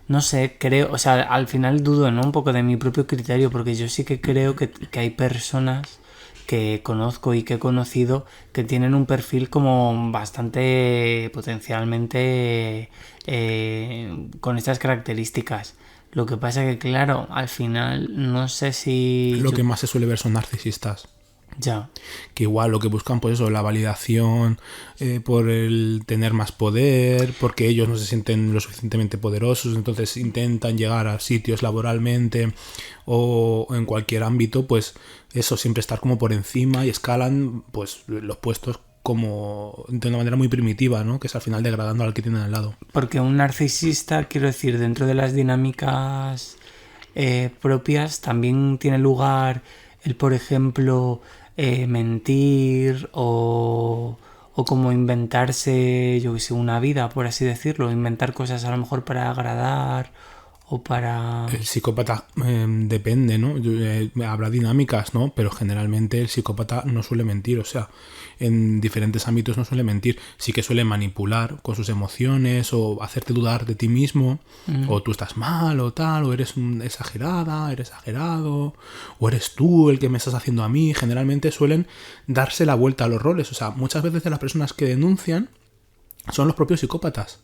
no sé, creo, o sea, al final dudo, ¿no? Un poco de mi propio criterio porque yo sí que creo que hay personas que conozco y que he conocido que tienen un perfil como bastante potencialmente con estas características. Lo que pasa que, claro, al final no sé si... Lo que más se suele ver son narcisistas. Ya. Que igual lo que buscan, pues eso, la validación por el tener más poder, porque ellos no se sienten lo suficientemente poderosos, entonces intentan llegar a sitios laboralmente o en cualquier ámbito, pues eso, siempre estar como por encima y escalan pues los puestos como de una manera muy primitiva, ¿no? Que es al final degradando al que tienen al lado. Porque un narcisista, quiero decir, dentro de las dinámicas propias, también tiene lugar el, por ejemplo, mentir o como inventarse, yo que sé, una vida, por así decirlo, inventar cosas a lo mejor para agradar o para... El psicópata depende, ¿no? Habrá dinámicas, ¿no? Pero generalmente el psicópata no suele mentir, o sea, en diferentes ámbitos no suele mentir. Sí que suele manipular con sus emociones o hacerte dudar de ti mismo, o tú estás mal o tal, o eres exagerada, eres exagerado, o eres tú el que me estás haciendo a mí. Generalmente suelen darse la vuelta a los roles, o sea, muchas veces de las personas que denuncian son los propios psicópatas.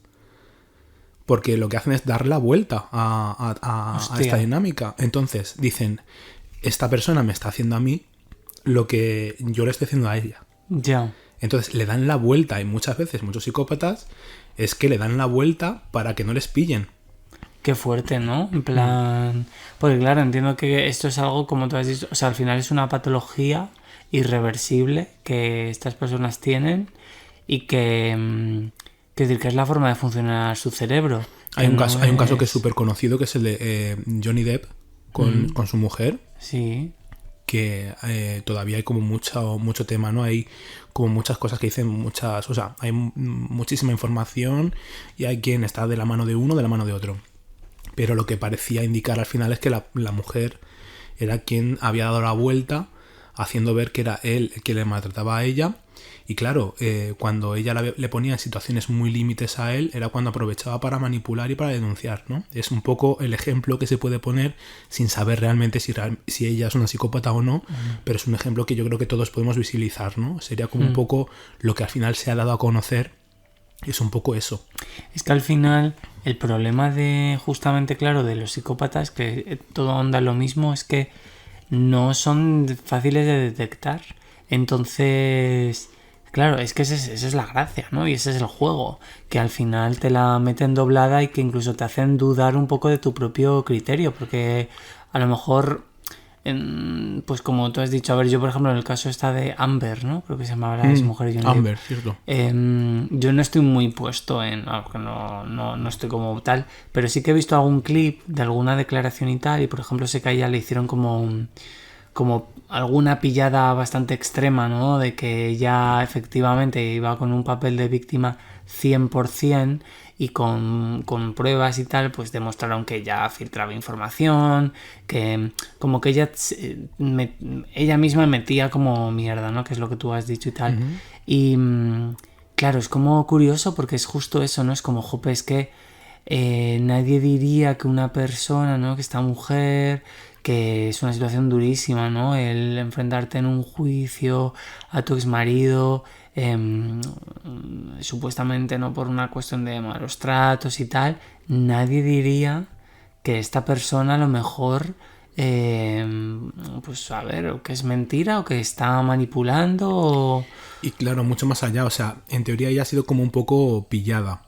Porque lo que hacen es dar la vuelta a esta dinámica. Entonces dicen, esta persona me está haciendo a mí lo que yo le estoy haciendo a ella. Ya. Entonces le dan la vuelta y muchas veces, muchos psicópatas, es que le dan la vuelta para que no les pillen. Qué fuerte, ¿no? En plan... Porque claro, entiendo que esto es algo, como tú has dicho, o sea, al final es una patología irreversible que estas personas tienen y que... Es decir, que es la forma de funcionar su cerebro. Hay un caso que es súper conocido, que es el de Johnny Depp con su mujer. Sí. Que todavía hay como mucho tema, ¿no? Hay como muchas cosas que dicen o sea, hay muchísima información y hay quien está de la mano de uno, de la mano de otro. Pero lo que parecía indicar al final es que la mujer era quien había dado la vuelta haciendo ver que era él el que le maltrataba a ella. Y claro, cuando ella le ponía en situaciones muy límites a él, era cuando aprovechaba para manipular y para denunciar, ¿no? Es un poco el ejemplo que se puede poner sin saber realmente si ella es una psicópata o no, pero es un ejemplo que yo creo que todos podemos visibilizar, ¿no? Sería como un poco lo que al final se ha dado a conocer, es un poco eso. Es que al final el problema de, justamente, claro, de los psicópatas, que todo onda lo mismo, es que no son fáciles de detectar. Entonces, claro, es que esa es la gracia, ¿no? Y ese es el juego, que al final te la meten doblada y que incluso te hacen dudar un poco de tu propio criterio, porque a lo mejor, pues como tú has dicho, a ver, yo por ejemplo en el caso esta de Amber, ¿no? Creo que se llamaba la mujer de Johnny Depp. Amber, cierto. Yo no estoy muy puesto en algo que no estoy como tal, pero sí que he visto algún clip de alguna declaración y tal, y por ejemplo sé que a ella le hicieron como alguna pillada bastante extrema, ¿no? De que ella efectivamente iba con un papel de víctima 100% y con pruebas y tal, pues demostraron que ella filtraba información, que como que ella misma metía como mierda, ¿no? Que es lo que tú has dicho y tal. Y claro, es como curioso porque es justo eso, ¿no? Es como, jope, es que nadie diría que una persona, ¿no? Que esta mujer, que es una situación durísima, ¿no? El enfrentarte en un juicio a tu exmarido, supuestamente no por una cuestión de malos tratos y tal, nadie diría que esta persona a lo mejor, pues a ver, o que es mentira o que está manipulando o... Y claro, mucho más allá, o sea, en teoría ella ha sido como un poco pillada,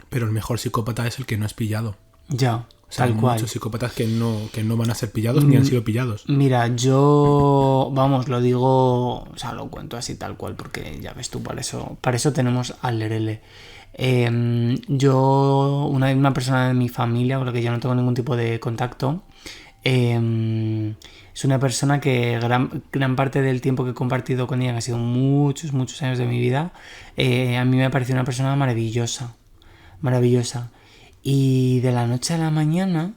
pero el mejor psicópata es el que no es pillado. Ya. O sea, Tal hay cual. muchos psicópatas que no van a ser pillados ni han sido pillados. Mira, yo, vamos, lo digo, o sea, lo cuento así tal cual, porque ya ves tú, para eso tenemos al Lerele. Yo, una persona de mi familia, con la que yo no tengo ningún tipo de contacto, es una persona que gran parte del tiempo que he compartido con ella, que ha sido muchos años de mi vida, a mí me pareció una persona maravillosa. Y de la noche a la mañana,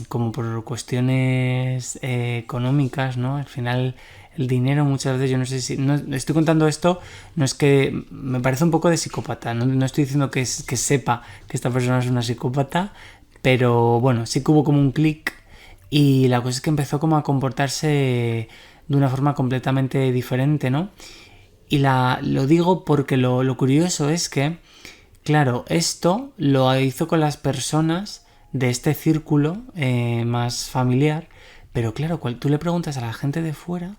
como por cuestiones económicas, ¿no? Al final el dinero muchas veces, yo no sé si... No, estoy contando esto, no es que... Me parece un poco de psicópata, no estoy diciendo que sepa que esta persona es una psicópata, pero bueno, sí que hubo como un clic y la cosa es que empezó como a comportarse de una forma completamente diferente, ¿no? Y lo digo porque lo curioso es que, claro, esto lo hizo con las personas de este círculo más familiar, pero claro, tú le preguntas a la gente de fuera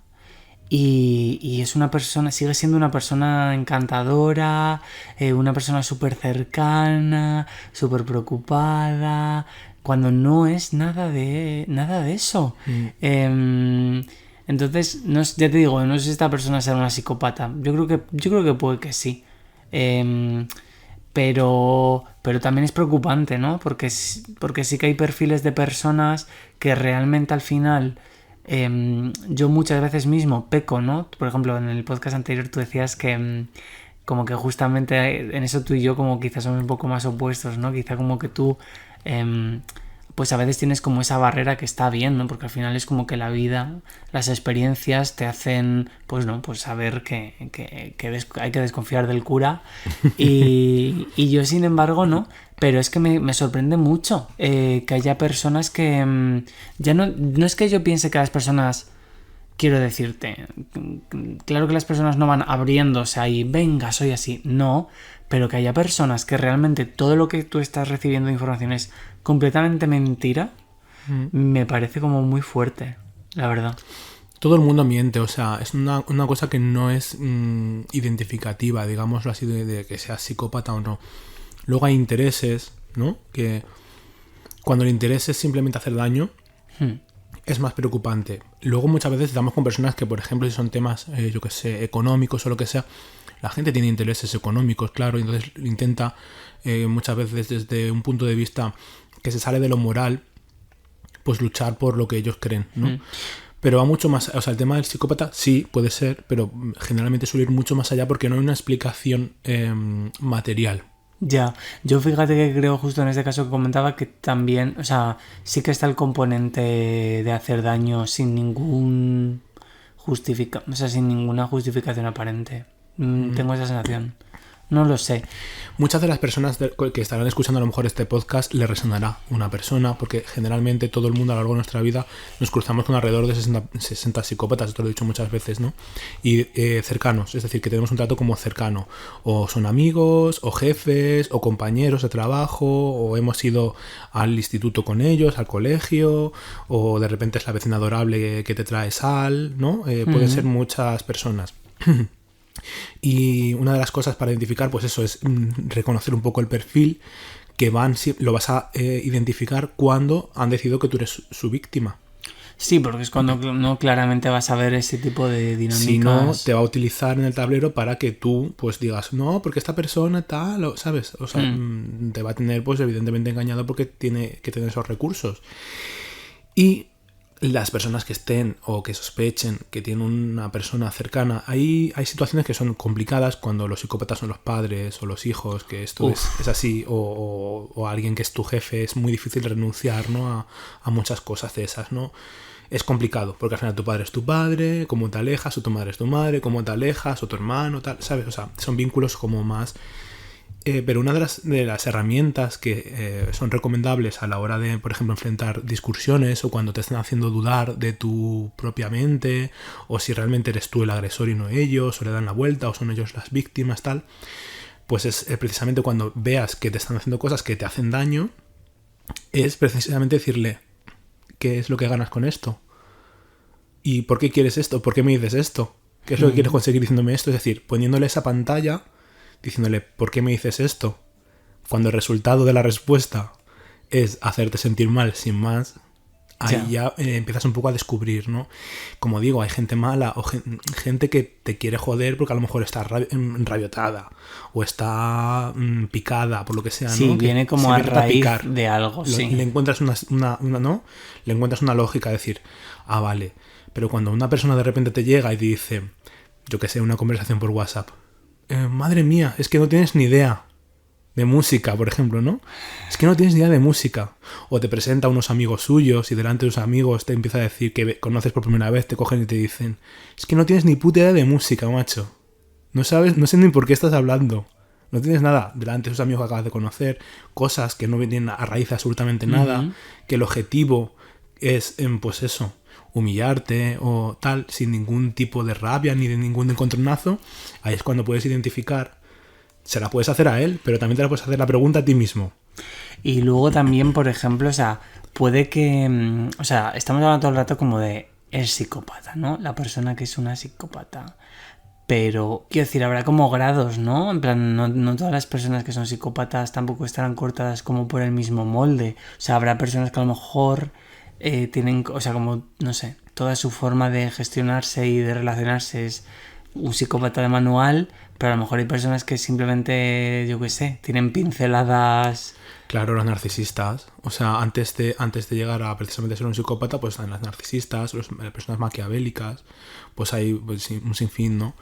y es una persona, sigue siendo una persona encantadora, una persona súper cercana, súper preocupada, cuando no es nada de eso. Entonces, ya te digo, no sé si esta persona será una psicópata. Yo creo que puede que sí. Pero también es preocupante, ¿no? Porque sí que hay perfiles de personas que realmente al final, yo muchas veces mismo peco, ¿no? Por ejemplo, en el podcast anterior tú decías que como que justamente en eso tú y yo como quizás somos un poco más opuestos, ¿no? Quizá como que tú... pues a veces tienes como esa barrera que está bien, ¿no? Porque al final es como que la vida, las experiencias te hacen, pues no, pues saber que hay que desconfiar del cura y yo sin embargo no, pero es que me sorprende mucho que haya personas que ya no es que yo piense que las personas, quiero decirte, claro que las personas no van abriéndose ahí, venga, soy así, no, pero que haya personas que realmente todo lo que tú estás recibiendo de información es completamente mentira, me parece como muy fuerte, la verdad. Todo el mundo miente, o sea, es una cosa que no es identificativa, digámoslo así, de que seas psicópata o no. Luego hay intereses, ¿no? Que cuando el interés es simplemente hacer daño, es más preocupante. Luego muchas veces estamos con personas que, por ejemplo, si son temas, yo que sé, económicos o lo que sea, la gente tiene intereses económicos, claro, y entonces intenta muchas veces desde un punto de vista que se sale de lo moral, pues luchar por lo que ellos creen, ¿no? Pero va mucho más, o sea, el tema del psicópata sí puede ser, pero generalmente suele ir mucho más allá porque no hay una explicación material. Ya, yo fíjate que creo justo en este caso que comentaba que también, o sea, sí que está el componente de hacer daño sin o sea, sin ninguna justificación aparente. Tengo esa sensación. No lo sé. Muchas de las personas que estarán escuchando a lo mejor este podcast le resonará una persona, porque generalmente todo el mundo a lo largo de nuestra vida nos cruzamos con alrededor de 60 psicópatas, esto lo he dicho muchas veces, ¿no? Y cercanos, es decir, que tenemos un trato como cercano. O son amigos, o jefes, o compañeros de trabajo, o hemos ido al instituto con ellos, al colegio, o de repente es la vecina adorable que te trae sal, ¿no? Pueden ser muchas personas. Y una de las cosas para identificar, pues eso, es reconocer un poco el perfil que lo vas a identificar cuando han decidido que tú eres su víctima. Sí, porque es cuando no claramente vas a ver ese tipo de dinámicas. Si no, te va a utilizar en el tablero para que tú pues digas, no, porque esta persona tal, ¿sabes? O sea, te va a tener pues evidentemente engañado porque tiene que tener esos recursos. Y las personas que estén o que sospechen que tienen una persona cercana, hay situaciones que son complicadas cuando los psicópatas son los padres o los hijos, que esto es así, o alguien que es tu jefe, es muy difícil renunciar, ¿no? a muchas cosas de esas, ¿no? Es complicado, porque al final tu padre es tu padre, cómo te alejas, o tu madre es tu madre, cómo te alejas, o tu hermano, tal, ¿sabes? O sea, son vínculos como más... pero una de las herramientas que son recomendables a la hora de, por ejemplo, enfrentar discusiones o cuando te están haciendo dudar de tu propia mente o si realmente eres tú el agresor y no ellos, o le dan la vuelta o son ellos las víctimas, tal, pues es precisamente cuando veas que te están haciendo cosas que te hacen daño, es precisamente decirle, ¿qué es lo que ganas con esto? ¿Y por qué quieres esto? ¿Por qué me dices esto? ¿Qué es lo que quieres conseguir diciéndome esto? Es decir, poniéndole esa pantalla... diciéndole, ¿por qué me dices esto? Cuando el resultado de la respuesta es hacerte sentir mal sin más, ahí ya empiezas un poco a descubrir, ¿no? Como digo, hay gente mala o gente que te quiere joder porque a lo mejor está rabiotada o está picada, por lo que sea, ¿no? Sí, viene como a raíz de algo, sí. Le encuentras ¿no? Le encuentras una lógica, decir, ah, vale. Pero cuando una persona de repente te llega y te dice, yo que sé, una conversación por WhatsApp, madre mía, es que no tienes ni idea de música, por ejemplo, ¿no? Es que no tienes ni idea de música. O te presenta a unos amigos suyos y delante de tus amigos te empieza a decir que conoces por primera vez, te cogen y te dicen, es que no tienes ni puta idea de música, macho. No sabes, no sé ni por qué estás hablando. No tienes nada delante de tus amigos que acabas de conocer, cosas que no vienen a raíz de absolutamente nada, que el objetivo es, pues eso, humillarte o tal, sin ningún tipo de rabia ni de ningún encontronazo. Ahí es cuando puedes identificar, se la puedes hacer a él, pero también te la puedes hacer la pregunta a ti mismo. Y luego también, por ejemplo, o sea, puede que, o sea, estamos hablando todo el rato como de el psicópata, ¿no? La persona que es una psicópata. Pero, quiero decir, habrá como grados, ¿no? En plan, no todas las personas que son psicópatas tampoco estarán cortadas como por el mismo molde. O sea, habrá personas que a lo mejor tienen, o sea, como, no sé, toda su forma de gestionarse y de relacionarse es un psicópata de manual, pero a lo mejor hay personas que simplemente, yo qué sé, tienen pinceladas. Claro, los narcisistas. O sea, antes de llegar a precisamente ser un psicópata, pues están las narcisistas, las personas maquiavélicas, pues hay pues, un sinfín, ¿no?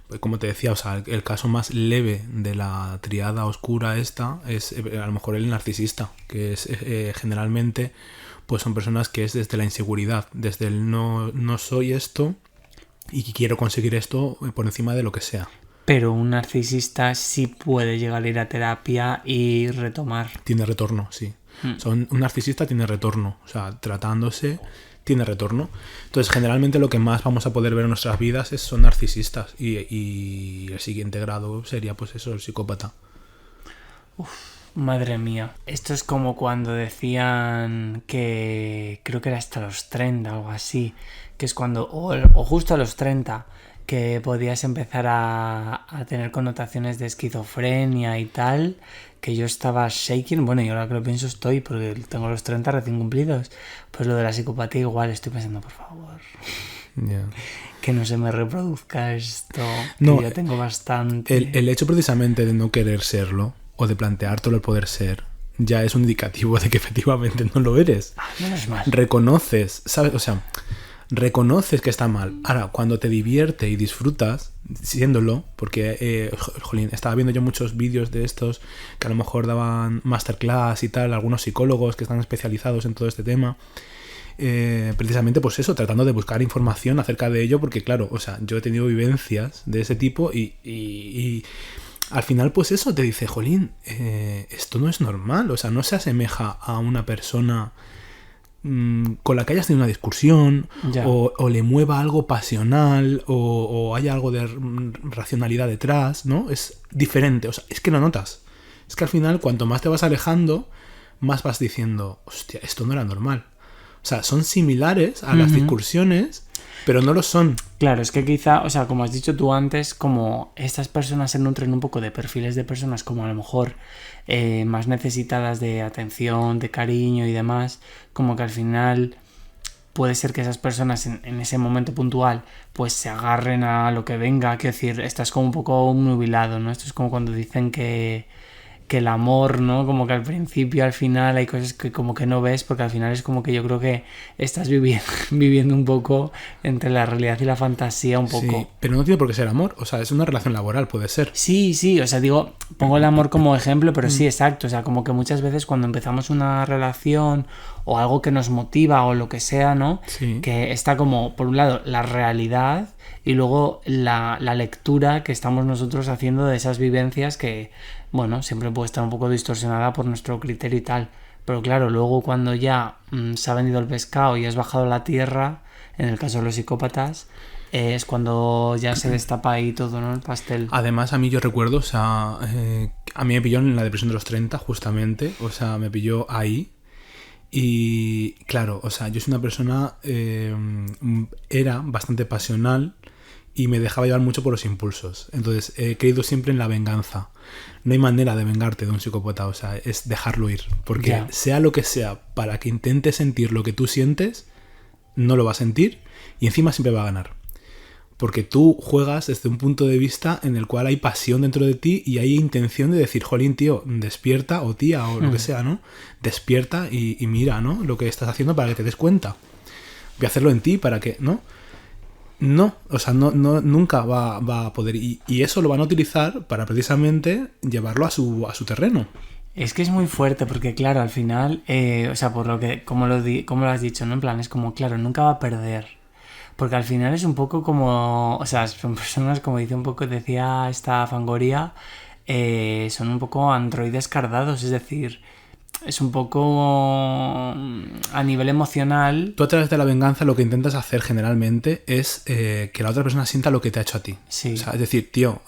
Pues, como te decía, o sea, el caso más leve de la triada oscura esta es a lo mejor el narcisista, que es generalmente pues son personas que es desde la inseguridad, desde el no soy esto y quiero conseguir esto por encima de lo que sea. Pero un narcisista sí puede llegar a ir a terapia y retomar. Tiene retorno, sí. O sea, un narcisista tiene retorno. O sea, tratándose, tiene retorno. Entonces, generalmente lo que más vamos a poder ver en nuestras vidas son narcisistas. Y el siguiente grado sería, pues eso, el psicópata. Uf, madre mía. Esto es como cuando decían que creo que era hasta los 30 o algo así. Que es cuando, o justo a los 30... que podías empezar a tener connotaciones de esquizofrenia y tal, que yo estaba shaking, bueno, y ahora que lo pienso estoy, porque tengo los 30 recién cumplidos, pues lo de la psicopatía igual, estoy pensando, por favor, que no se me reproduzca esto, no, que ya tengo bastante. El hecho precisamente de no querer serlo, o de planteártelo el poder ser, ya es un indicativo de que efectivamente no lo eres. Menos mal. Reconoces, ¿sabes? O sea, reconoces que está mal. Ahora, cuando te divierte y disfrutas siéndolo, porque, jolín, estaba viendo yo muchos vídeos de estos que a lo mejor daban masterclass y tal, algunos psicólogos que están especializados en todo este tema, precisamente pues eso, tratando de buscar información acerca de ello, porque claro, o sea, yo he tenido vivencias de ese tipo y al final pues eso te dice, jolín, esto no es normal, o sea, no se asemeja a una persona con la que hayas tenido una discusión o le mueva algo pasional o haya algo de racionalidad detrás, ¿no? Es diferente, o sea, es que lo notas. Es que al final, cuanto más te vas alejando, más vas diciendo, hostia, esto no era normal. O sea, son similares a las discusiones, pero no lo son. Claro, es que quizá, o sea, como has dicho tú antes, como estas personas se nutren un poco de perfiles de personas como a lo mejor más necesitadas de atención, de cariño y demás, como que al final puede ser que esas personas en ese momento puntual pues se agarren a lo que venga. Quiero decir, estás como un poco nubilado, ¿no? Esto es como cuando dicen que el amor, ¿no? Como que al principio, al final hay cosas que como que no ves, porque al final es como que yo creo que estás viviendo un poco entre la realidad y la fantasía un poco. Sí, pero no tiene por qué ser amor, o sea, es una relación laboral, puede ser. Sí, o sea, digo, pongo el amor como ejemplo, pero sí, exacto, o sea, como que muchas veces cuando empezamos una relación o algo que nos motiva o lo que sea, ¿no? Sí. Que está como, por un lado, la realidad y luego la lectura que estamos nosotros haciendo de esas vivencias que, bueno, siempre puede estar un poco distorsionada por nuestro criterio y tal. Pero claro, luego cuando ya se ha vendido el pescado y has bajado a la tierra, en el caso de los psicópatas, es cuando ya se destapa ahí todo, ¿no? El pastel. Además, a mí yo recuerdo, o sea, a mí me pilló en la depresión de los 30, justamente, o sea, me pilló ahí. Y claro, o sea, yo soy una persona, era bastante pasional y me dejaba llevar mucho por los impulsos. Entonces, he creído siempre en la venganza. No hay manera de vengarte de un psicópata, o sea, es dejarlo ir. Porque sea lo que sea, para que intente sentir lo que tú sientes, no lo va a sentir y encima siempre va a ganar. Porque tú juegas desde un punto de vista en el cual hay pasión dentro de ti y hay intención de decir, jolín, tío, despierta, o tía, o lo que sea, ¿no? Despierta y mira, ¿no? Lo que estás haciendo para que te des cuenta. Voy a hacerlo en ti para que, ¿no? No, o sea, no, nunca va a poder. Y eso lo van a utilizar para precisamente llevarlo a su terreno. Es que es muy fuerte porque, claro, al final, o sea, por lo que, como lo has dicho, ¿no? En plan, es como, claro, nunca va a perder. Porque al final es un poco como, o sea, son personas, como dice un poco, decía esta Fangoria, son un poco androides cardados, es decir, es un poco a nivel emocional. Tú a través de la venganza lo que intentas hacer generalmente es que la otra persona sienta lo que te ha hecho a ti. Sí. O sea, es decir, tío,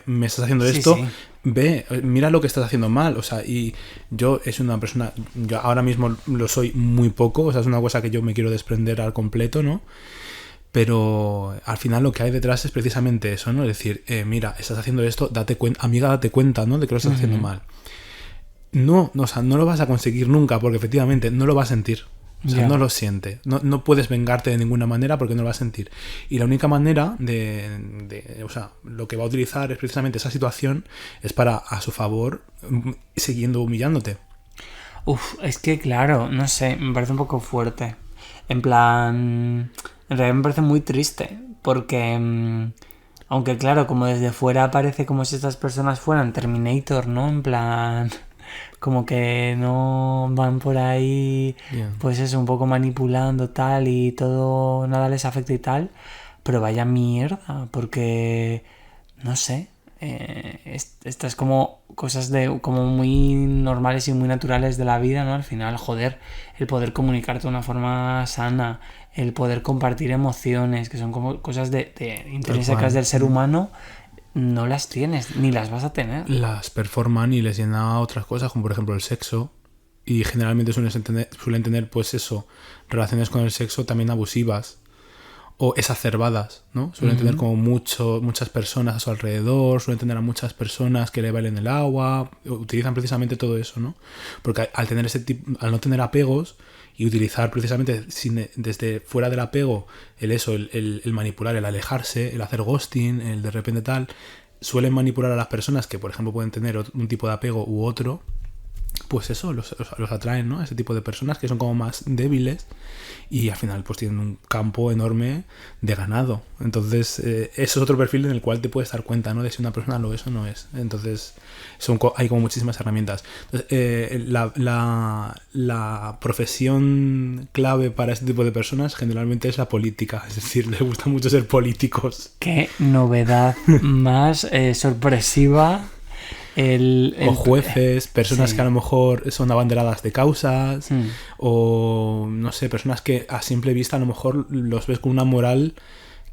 me estás haciendo esto, sí. Ve, mira lo que estás haciendo mal. O sea, y yo es una persona, yo ahora mismo lo soy muy poco, o sea, es una cosa que yo me quiero desprender al completo, ¿no? Pero al final lo que hay detrás es precisamente eso, ¿no? Es decir, mira, estás haciendo esto, date cuenta, amiga, date cuenta, ¿no? De que lo estás haciendo mal. No, o sea, no lo vas a conseguir nunca porque efectivamente no lo vas a sentir. O sea, no lo siente. No puedes vengarte de ninguna manera porque no lo vas a sentir. Y la única manera o sea, lo que va a utilizar es precisamente esa situación es para, a su favor, siguiendo humillándote. Uf, es que claro, no sé, me parece un poco fuerte. En plan, en realidad me parece muy triste porque, aunque claro, como desde fuera parece como si estas personas fueran Terminator, ¿no? En plan, como que no van por ahí, pues eso, un poco manipulando tal y todo, nada les afecta y tal, pero vaya mierda, porque, no sé, estas como cosas como muy normales y muy naturales de la vida, ¿no? Al final, joder, el poder comunicarte de una forma sana, el poder compartir emociones, que son como cosas de intrínsecas del ser humano, no las tienes, ni las vas a tener. Las performan y les llena a otras cosas, como por ejemplo el sexo, y generalmente suelen tener, pues eso, relaciones con el sexo también abusivas o exacerbadas, ¿no? Suelen tener como muchas personas a su alrededor, suelen tener a muchas personas que le bailen el agua, utilizan precisamente todo eso, ¿no? Porque al no tener apegos y utilizar precisamente desde fuera del apego el manipular, el alejarse, el hacer ghosting, el de repente tal, suelen manipular a las personas que, por ejemplo, pueden tener un tipo de apego u otro pues eso, los atraen, ¿no? Ese tipo de personas que son como más débiles y al final pues tienen un campo enorme de ganado. Entonces, eso es otro perfil en el cual te puedes dar cuenta, ¿no? De si una persona lo es o no es. Entonces, hay como muchísimas herramientas. Entonces, la profesión clave para este tipo de personas generalmente es la política. Es decir, les gusta mucho ser políticos. Qué novedad más sorpresiva. O jueces, personas sí. que a lo mejor son abanderadas de causas, o no sé, personas que a simple vista a lo mejor los ves con una moral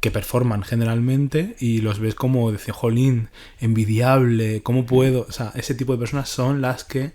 que performan generalmente y los ves como, decir, jolín, envidiable, ¿cómo puedo? O sea, ese tipo de personas son las que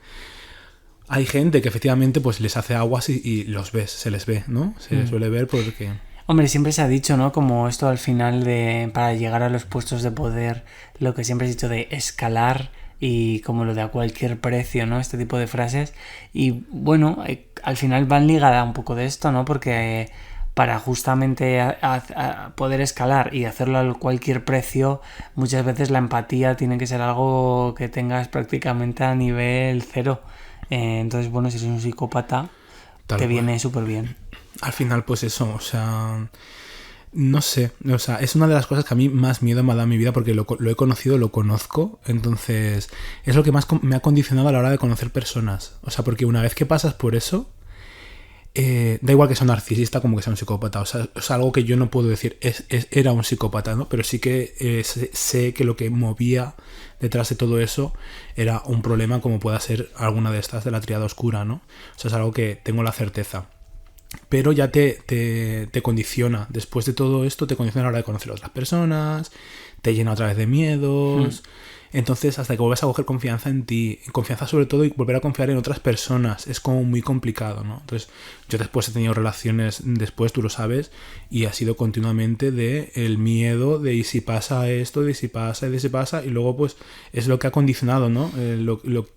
hay gente que efectivamente pues les hace aguas y los ves, se les ve, ¿no? Se les suele ver porque... Hombre, siempre se ha dicho, ¿no? Como esto al final para llegar a los puestos de poder, lo que siempre se ha dicho de escalar y como lo de a cualquier precio, ¿no? Este tipo de frases. Y bueno, al final van ligadas un poco de esto, ¿no? Porque para justamente a poder escalar y hacerlo a cualquier precio, muchas veces la empatía tiene que ser algo que tengas prácticamente a nivel cero. Entonces, bueno, si eres un psicópata, te viene súper bien. Al final, pues eso, o sea... No sé, o sea, es una de las cosas que a mí más miedo me ha dado en mi vida porque lo he conocido, lo conozco, entonces es lo que más me ha condicionado a la hora de conocer personas. O sea, porque una vez que pasas por eso, da igual que sea un narcisista como que sea un psicópata. O sea, es algo que yo no puedo decir, era un psicópata, ¿no? Pero sí que sé que lo que movía detrás de todo eso era un problema como pueda ser alguna de estas de la tríada oscura, ¿no? O sea, es algo que tengo la certeza. Pero ya te condiciona. Después de todo esto, te condiciona a la hora de conocer a otras personas, te llena otra vez de miedos. Entonces, hasta que vuelves a coger confianza en ti, confianza sobre todo y volver a confiar en otras personas, es como muy complicado, ¿no? Entonces, yo después he tenido relaciones, después tú lo sabes, y ha sido continuamente de el miedo de y si pasa esto, de si pasa, de si pasa, y luego pues es lo que ha condicionado, ¿no?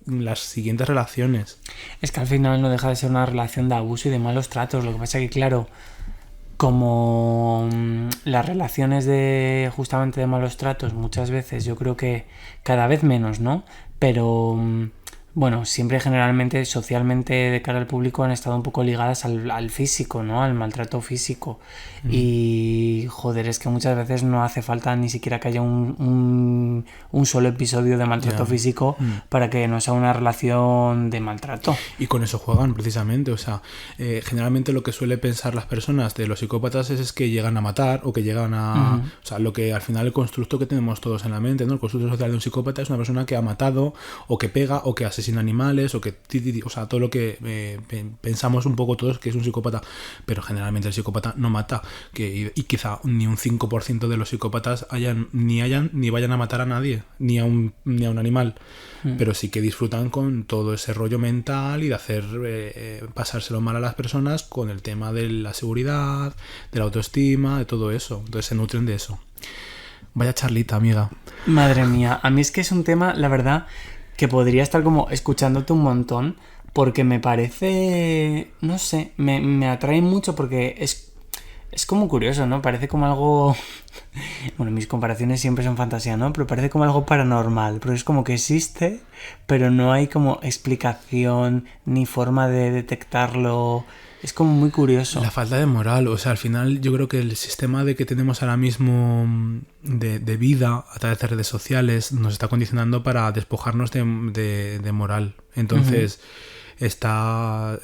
Las siguientes relaciones. Es que al final no deja de ser una relación de abuso y de malos tratos. Lo que pasa es que, claro, como las relaciones de justamente de malos tratos muchas veces yo creo que cada vez menos, ¿no? Pero bueno, siempre generalmente socialmente de cara al público han estado un poco ligadas al físico, ¿no? Al maltrato físico. Y joder, es que muchas veces no hace falta ni siquiera que haya un solo episodio de maltrato físico para que no sea una relación de maltrato. Y con eso juegan precisamente, o sea, generalmente lo que suele pensar las personas de los psicópatas es que llegan a matar o que llegan a... O sea, lo que al final el constructo que tenemos todos en la mente, ¿no? El constructo social de un psicópata es una persona que ha matado o que pega o que asesina animales o que... O sea, todo lo que pensamos un poco todos que es un psicópata, pero generalmente el psicópata no mata, y quizá ni un 5% de los psicópatas ni vayan a matar a nadie, ni a un animal, pero sí que disfrutan con todo ese rollo mental y de hacer pasárselo mal a las personas con el tema de la seguridad, de la autoestima, de todo eso. Entonces se nutren de eso. Vaya charlita, amiga. Madre mía, a mí es que es un tema, la verdad, que podría estar como escuchándote un montón, porque me parece, no sé, me atrae mucho porque es como curioso, ¿no? Parece como algo... Bueno, mis comparaciones siempre son fantasía, ¿no? Pero parece como algo paranormal, porque es como que existe, pero no hay como explicación ni forma de detectarlo. Es como muy curioso. La falta de moral, o sea, al final yo creo que el sistema de que tenemos ahora mismo de vida a través de redes sociales nos está condicionando para despojarnos de moral. Entonces... Está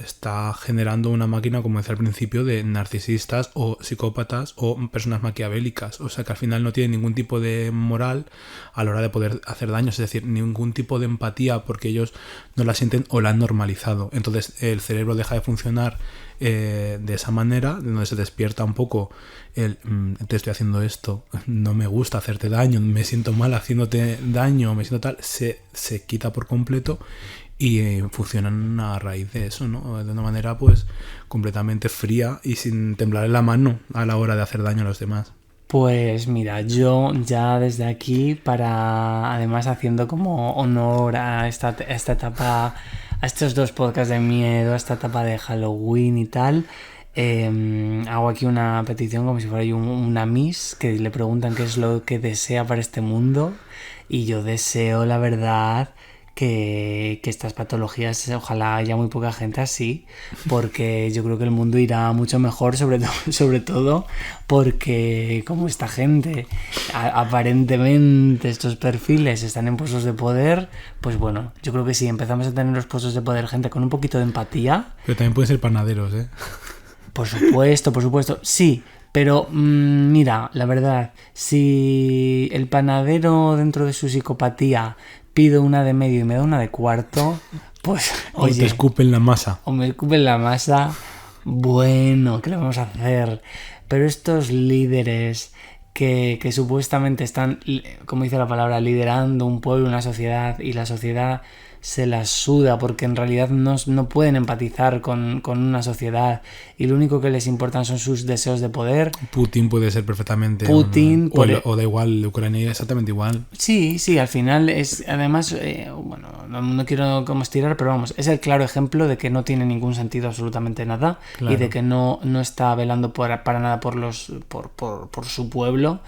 generando una máquina, como decía al principio, de narcisistas o psicópatas o personas maquiavélicas. O sea, que al final no tienen ningún tipo de moral a la hora de poder hacer daño. Es decir, ningún tipo de empatía porque ellos no la sienten o la han normalizado. Entonces el cerebro deja de funcionar de esa manera, donde se despierta un poco te estoy haciendo esto, no me gusta hacerte daño, me siento mal haciéndote daño, me siento tal, se quita por completo. Y funcionan a raíz de eso, ¿no? De una manera pues completamente fría y sin temblar en la mano a la hora de hacer daño a los demás. Pues mira, yo ya desde aquí, para además haciendo como honor a esta etapa, a estos 2 podcasts de miedo, a esta etapa de Halloween y tal, hago aquí una petición como si fuera yo una Miss, que le preguntan qué es lo que desea para este mundo, y yo deseo, la verdad, que estas patologías ojalá haya muy poca gente así, porque yo creo que el mundo irá mucho mejor, sobre todo porque como esta gente, aparentemente estos perfiles están en puestos de poder, pues bueno, yo creo que si empezamos a tener los puestos de poder gente con un poquito de empatía... Pero también pueden ser panaderos, ¿eh? Por supuesto, sí. Pero mira, la verdad, si el panadero dentro de su psicopatía pide una de medio y me da una de cuarto, pues O te escupen la masa. O me escupen la masa, bueno, ¿qué le vamos a hacer? Pero estos líderes que supuestamente están, como dice la palabra, liderando un pueblo, una sociedad, y la sociedad se las suda porque en realidad no pueden empatizar con una sociedad y lo único que les importan son sus deseos de poder. Putin puede ser perfectamente Putin o da igual, Ucrania exactamente igual. Sí, al final es, además, bueno, no quiero como estirar, pero vamos, es el claro ejemplo de que no tiene ningún sentido absolutamente nada. Claro. Y de que no está velando para nada por su pueblo.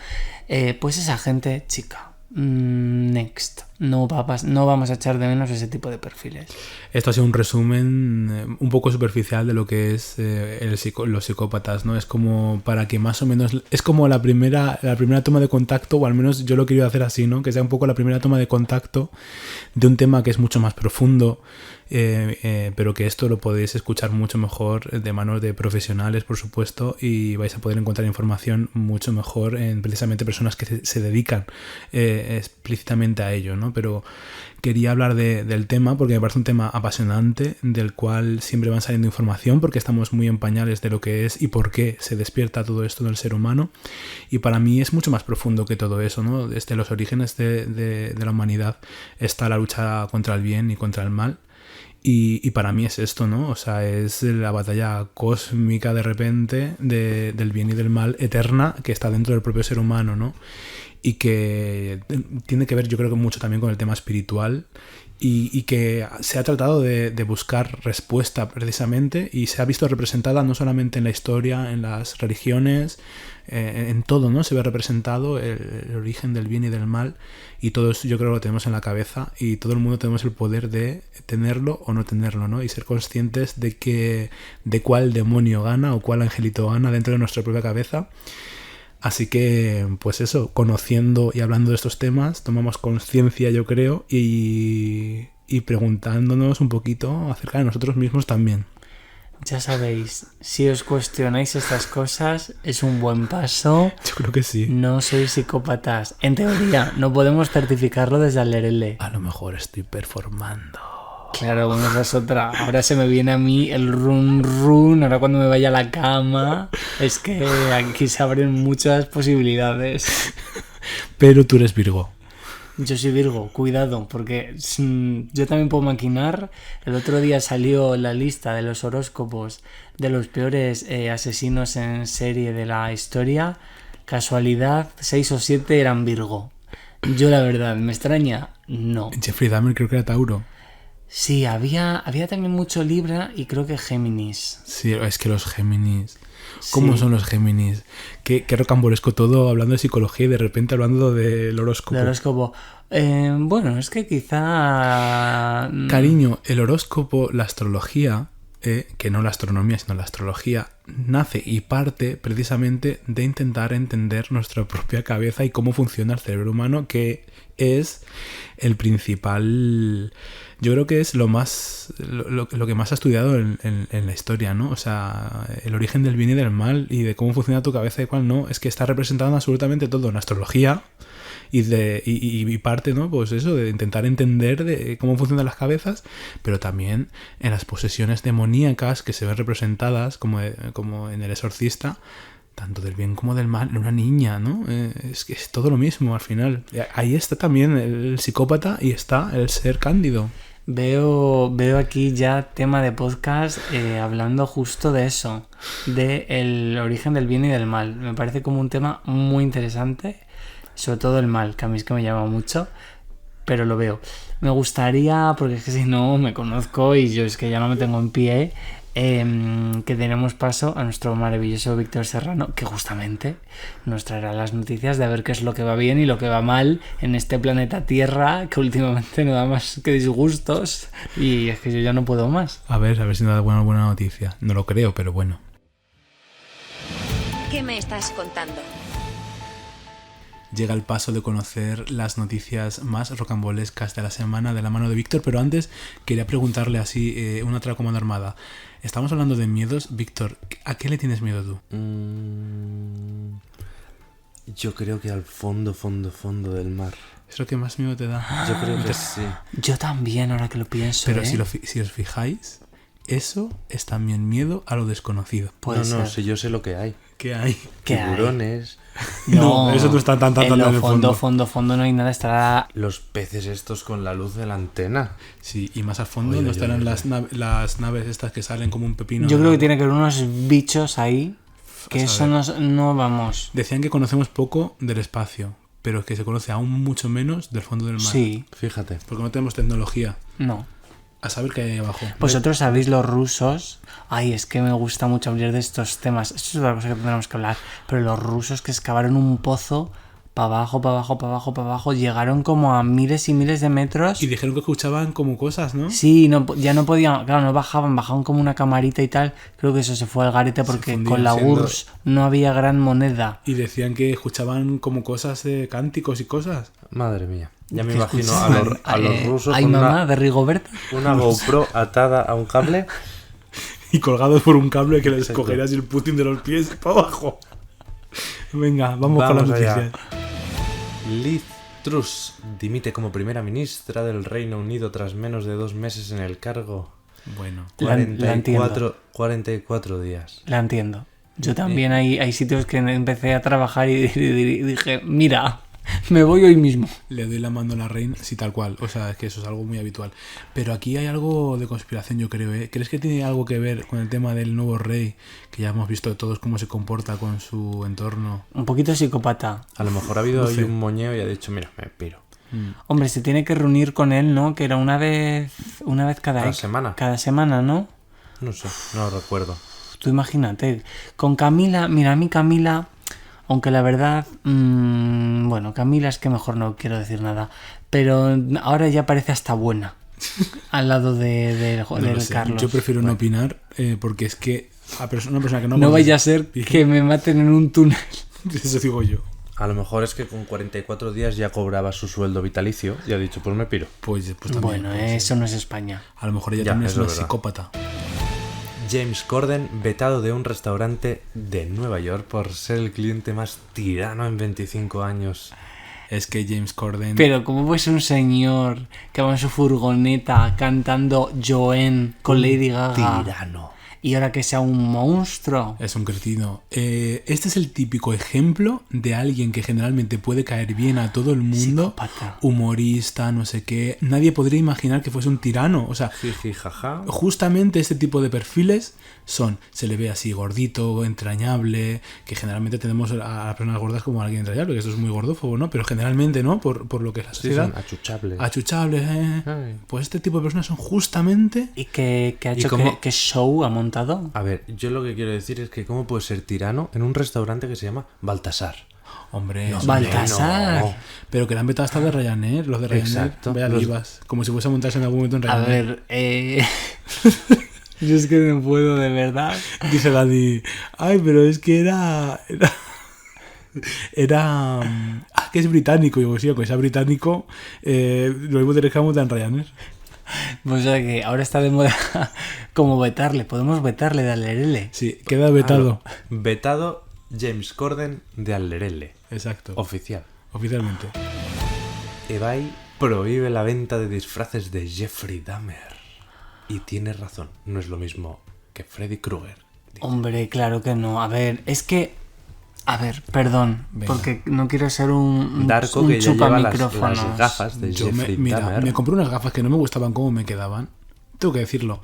Pues esa gente, chica, next. No vamos a echar de menos ese tipo de perfiles. Esto ha sido un resumen un poco superficial de lo que es los psicópatas, ¿no? Es como para que más o menos... Es como la primera toma de contacto, o al menos yo lo quería hacer así, ¿no? Que sea un poco la primera toma de contacto de un tema que es mucho más profundo, pero que esto lo podéis escuchar mucho mejor de manos de profesionales, por supuesto, y vais a poder encontrar información mucho mejor en precisamente personas que se dedican explícitamente a ello, ¿no? Pero quería hablar del tema porque me parece un tema apasionante, del cual siempre van saliendo información porque estamos muy en pañales de lo que es y por qué se despierta todo esto del ser humano, y para mí es mucho más profundo que todo eso, ¿no? Desde los orígenes de la humanidad está la lucha contra el bien y contra el mal. Y para mí es esto, ¿no? O sea, es la batalla cósmica de repente del bien y del mal eterna que está dentro del propio ser humano, ¿no? Y que tiene que ver, yo creo que mucho también con el tema espiritual y que se ha tratado de buscar respuesta precisamente y se ha visto representada no solamente en la historia, en las religiones, en todo, ¿no? Se ve representado el origen del bien y del mal, y todo eso yo creo que lo tenemos en la cabeza y todo el mundo tenemos el poder de tenerlo o no tenerlo, ¿no? Y ser conscientes de cuál demonio gana o cuál angelito gana dentro de nuestra propia cabeza. Así que, pues eso, conociendo y hablando de estos temas, tomamos conciencia, yo creo, y preguntándonos un poquito acerca de nosotros mismos también. Ya sabéis, si os cuestionáis estas cosas, es un buen paso. Yo creo que sí. No sois psicópatas. En teoría, no podemos certificarlo desde el LRL. A lo mejor estoy performando. Claro, bueno, esa es otra. Ahora se me viene a mí el run. Ahora cuando me vaya a la cama, es que aquí se abren muchas posibilidades. Pero tú eres Virgo. Yo soy Virgo, cuidado, porque yo también puedo maquinar. El otro día salió la lista de los horóscopos de los peores asesinos en serie de la historia. Casualidad, 6 o 7 eran Virgo. Yo la verdad, ¿me extraña? No. Jeffrey Dahmer creo que era Tauro. Sí, había también mucho Libra y creo que Géminis. Sí, es que los Géminis... ¿Cómo sí. Son los Géminis? Qué rocambolesco todo, hablando de psicología y de repente hablando del horóscopo. El horóscopo. Bueno, es que quizá... Cariño, el horóscopo, la astrología, que no la astronomía, sino la astrología, nace y parte precisamente de intentar entender nuestra propia cabeza y cómo funciona el cerebro humano, que es el principal... Yo creo que es lo que más ha estudiado en la historia, ¿no? O sea, el origen del bien y del mal y de cómo funciona tu cabeza y cuál no, es que está representado en absolutamente todo, en la astrología y parte, ¿no? Pues eso, de intentar entender de cómo funcionan las cabezas, pero también en las posesiones demoníacas que se ven representadas, como en El Exorcista, tanto del bien como del mal, en una niña, ¿no? Es que es todo lo mismo al final. Ahí está también el psicópata y está el ser cándido. Veo aquí ya tema de podcast hablando justo de eso, de el origen del bien y del mal. Me parece como un tema muy interesante, sobre todo el mal, que a mí es que me llama mucho, pero lo veo. Me gustaría, porque es que si no me conozco y yo es que ya no me tengo en pie, que tenemos paso a nuestro maravilloso Víctor Serrano, que justamente nos traerá las noticias de a ver qué es lo que va bien y lo que va mal en este planeta Tierra, que últimamente no da más que disgustos, y es que yo ya no puedo más. A ver si nos da buena noticia. No lo creo, pero bueno. ¿Qué me estás contando? Llega el paso de conocer las noticias más rocambolescas de la semana de la mano de Víctor, pero antes quería preguntarle así una otra comanda armada. Estamos hablando de miedos. Víctor, ¿a qué le tienes miedo tú? Yo creo que al fondo del mar. ¿Es lo que más miedo te da? Yo creo que sí. Yo también, ahora que lo pienso. Pero si os fijáis, eso es también miedo a lo desconocido. Puede No, ser. si yo sé lo que hay. ¿Qué hay? ¿Qué hay? Tiburones, No, eso no está tan en en lo el fondo. fondo no hay nada, estará... los peces estos con la luz de la antena. Sí, y más al fondo Oye, no oye, estarán oye. las naves estas que salen como un pepino. Yo creo que tiene que haber unos bichos ahí, que A eso saber. no vamos... Decían que conocemos poco del espacio, pero que se conoce aún mucho menos del fondo del mar. Sí, Fíjate. Porque no tenemos tecnología. no. A saber qué hay ahí abajo. Vosotros sabéis los rusos. Ay, es que me gusta mucho hablar de estos temas. Esto es otra cosa que tendremos que hablar. Pero los rusos que excavaron un pozo para abajo, llegaron como a miles y miles de metros. Y dijeron que escuchaban como cosas, ¿no? Sí, ya no podían, claro, no bajaban como una camarita y tal. Creo que eso se fue al garete porque fundía, con la siendo- URSS no había gran moneda. Y decían que escuchaban como cosas de cánticos y cosas. Madre mía. Ya me ¿Qué imagino escuchaban? a los rusos Ay, con mamá, de Rigoberta. una GoPro atada a un cable. Y colgados por un cable que les Exacto. cogerías el Putin de los pies para abajo. Venga, vamos con las Vamos allá. noticias. Liz Truss dimite como primera ministra del Reino Unido tras menos de 2 meses en el cargo. Bueno, La entiendo. 44 días. La entiendo. Yo también hay sitios que empecé a trabajar y dije, mira, me voy hoy mismo. le doy la mano a la reina, sí, tal cual. O sea, es que eso es algo muy habitual. Pero aquí hay algo de conspiración, yo creo, ¿eh? ¿Crees que tiene algo que ver con el tema del nuevo rey? Que ya hemos visto todos cómo se comporta con su entorno. Un poquito psicópata. A lo mejor ha habido No hoy sé. un moñeo y ha dicho, mira, me piro. Hombre, se tiene que reunir con él, ¿no? Que era una vez Cada semana. Cada semana, ¿no? No sé, no lo recuerdo. Tú imagínate. Con Camila, mira, a mí Camila, aunque la verdad, bueno, Camila es que mejor no quiero decir nada, pero ahora ya parece hasta buena al lado del No lo sé. Carlos. Yo prefiero no opinar porque es que una persona que no... No vaya a ser que me maten en un túnel. Eso digo yo. A lo mejor es que con 44 días ya cobraba su sueldo vitalicio y ha dicho, pues me piro. Pues también. Bueno, puede ser. eso no es España. A lo mejor ella Ya, también es eso una es verdad. psicópata. James Corden vetado de un restaurante de Nueva York por ser el cliente más tirano en 25 años. Es que James Corden... Pero ¿cómo puede ser un señor que va en su furgoneta cantando Joanne con Lady Gaga Tirano. y ahora que sea un monstruo? Es un cretino. Este es el típico ejemplo de alguien que generalmente puede caer bien a todo el mundo. Psicópata. Humorista, no sé qué. Nadie podría imaginar que fuese un tirano. O sea, Jiji, jaja. justamente este tipo de perfiles se le ve así gordito, entrañable, que generalmente tenemos a las personas gordas como alguien entrañable, que esto es muy gordófobo, ¿no? Pero generalmente, ¿no? Por lo que es la Sí, sociedad. son achuchables. Achuchables, Ay. Pues este tipo de personas son justamente... ¿Y qué ha ¿Y hecho? cómo? ¿Qué show ha montado? A ver, yo lo que quiero decir es que cómo puede ser tirano en un restaurante que se llama Baltasar. Hombre, No, hombre, Baltasar. no. pero que le han vetado hasta de Ryanair, los de Ryanair, Exacto. vaya Los- divas, como si fuese a montarse en algún momento en A Ryanair. ver, yo es que no puedo, de verdad. Dice Gandhi, ay, pero es que que es británico. Y digo, sí, aunque sea británico, lo mismo tenés que montar en Ryanair. Pues o sea que ahora está de moda como vetarle. Podemos vetarle de Alerele. Sí, queda vetado. Vetado James Corden de Alderelle. Exacto, Oficial. oficialmente. eBay prohíbe la venta de disfraces de Jeffrey Dahmer. Y tiene razón, no es lo mismo que Freddy Krueger. Hombre, claro que no. A ver, es que... A ver, perdón, Venga. porque no quiero ser un Darko, que ya lleva chupamicrófonos. las gafas de Yo Jeffrey mira, Dahmer. me compré unas gafas que no me gustaban cómo me quedaban. Tengo que decirlo.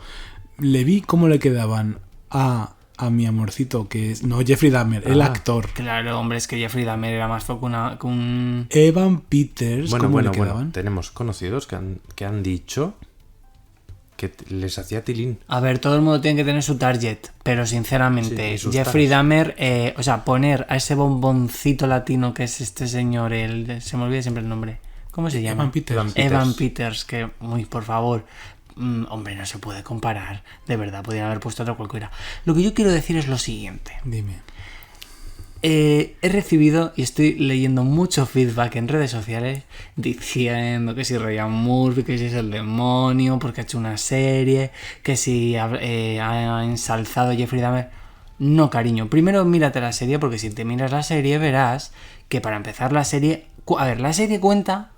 Le vi cómo le quedaban a mi amorcito, que es... No, Jeffrey Dahmer, el Ah. actor. Claro, hombre, es que Jeffrey Dahmer era más feo que un... Evan Peters, Bueno, ¿cómo bueno, le bueno. quedaban? Tenemos conocidos que han dicho que les hacía tilín. A ver, todo el mundo tiene que tener su target, pero sinceramente, Sí, y sus Jeffrey taras. Dahmer, o sea, poner a ese bomboncito latino que es este señor, se me olvida siempre el nombre. ¿Cómo se llama? Evan Peters. Evan Peters, que, muy por favor, hombre, no se puede comparar, de verdad, podrían haber puesto otro cualquiera. Lo que yo quiero decir es lo siguiente. Dime. He recibido y estoy leyendo mucho feedback en redes sociales diciendo que si Ryan Murphy, que si es el demonio, porque ha hecho una serie, que si ha ensalzado a Jeffrey Dahmer. No, cariño, primero mírate la serie, porque si te miras la serie verás que para empezar la serie... A ver, la serie cuenta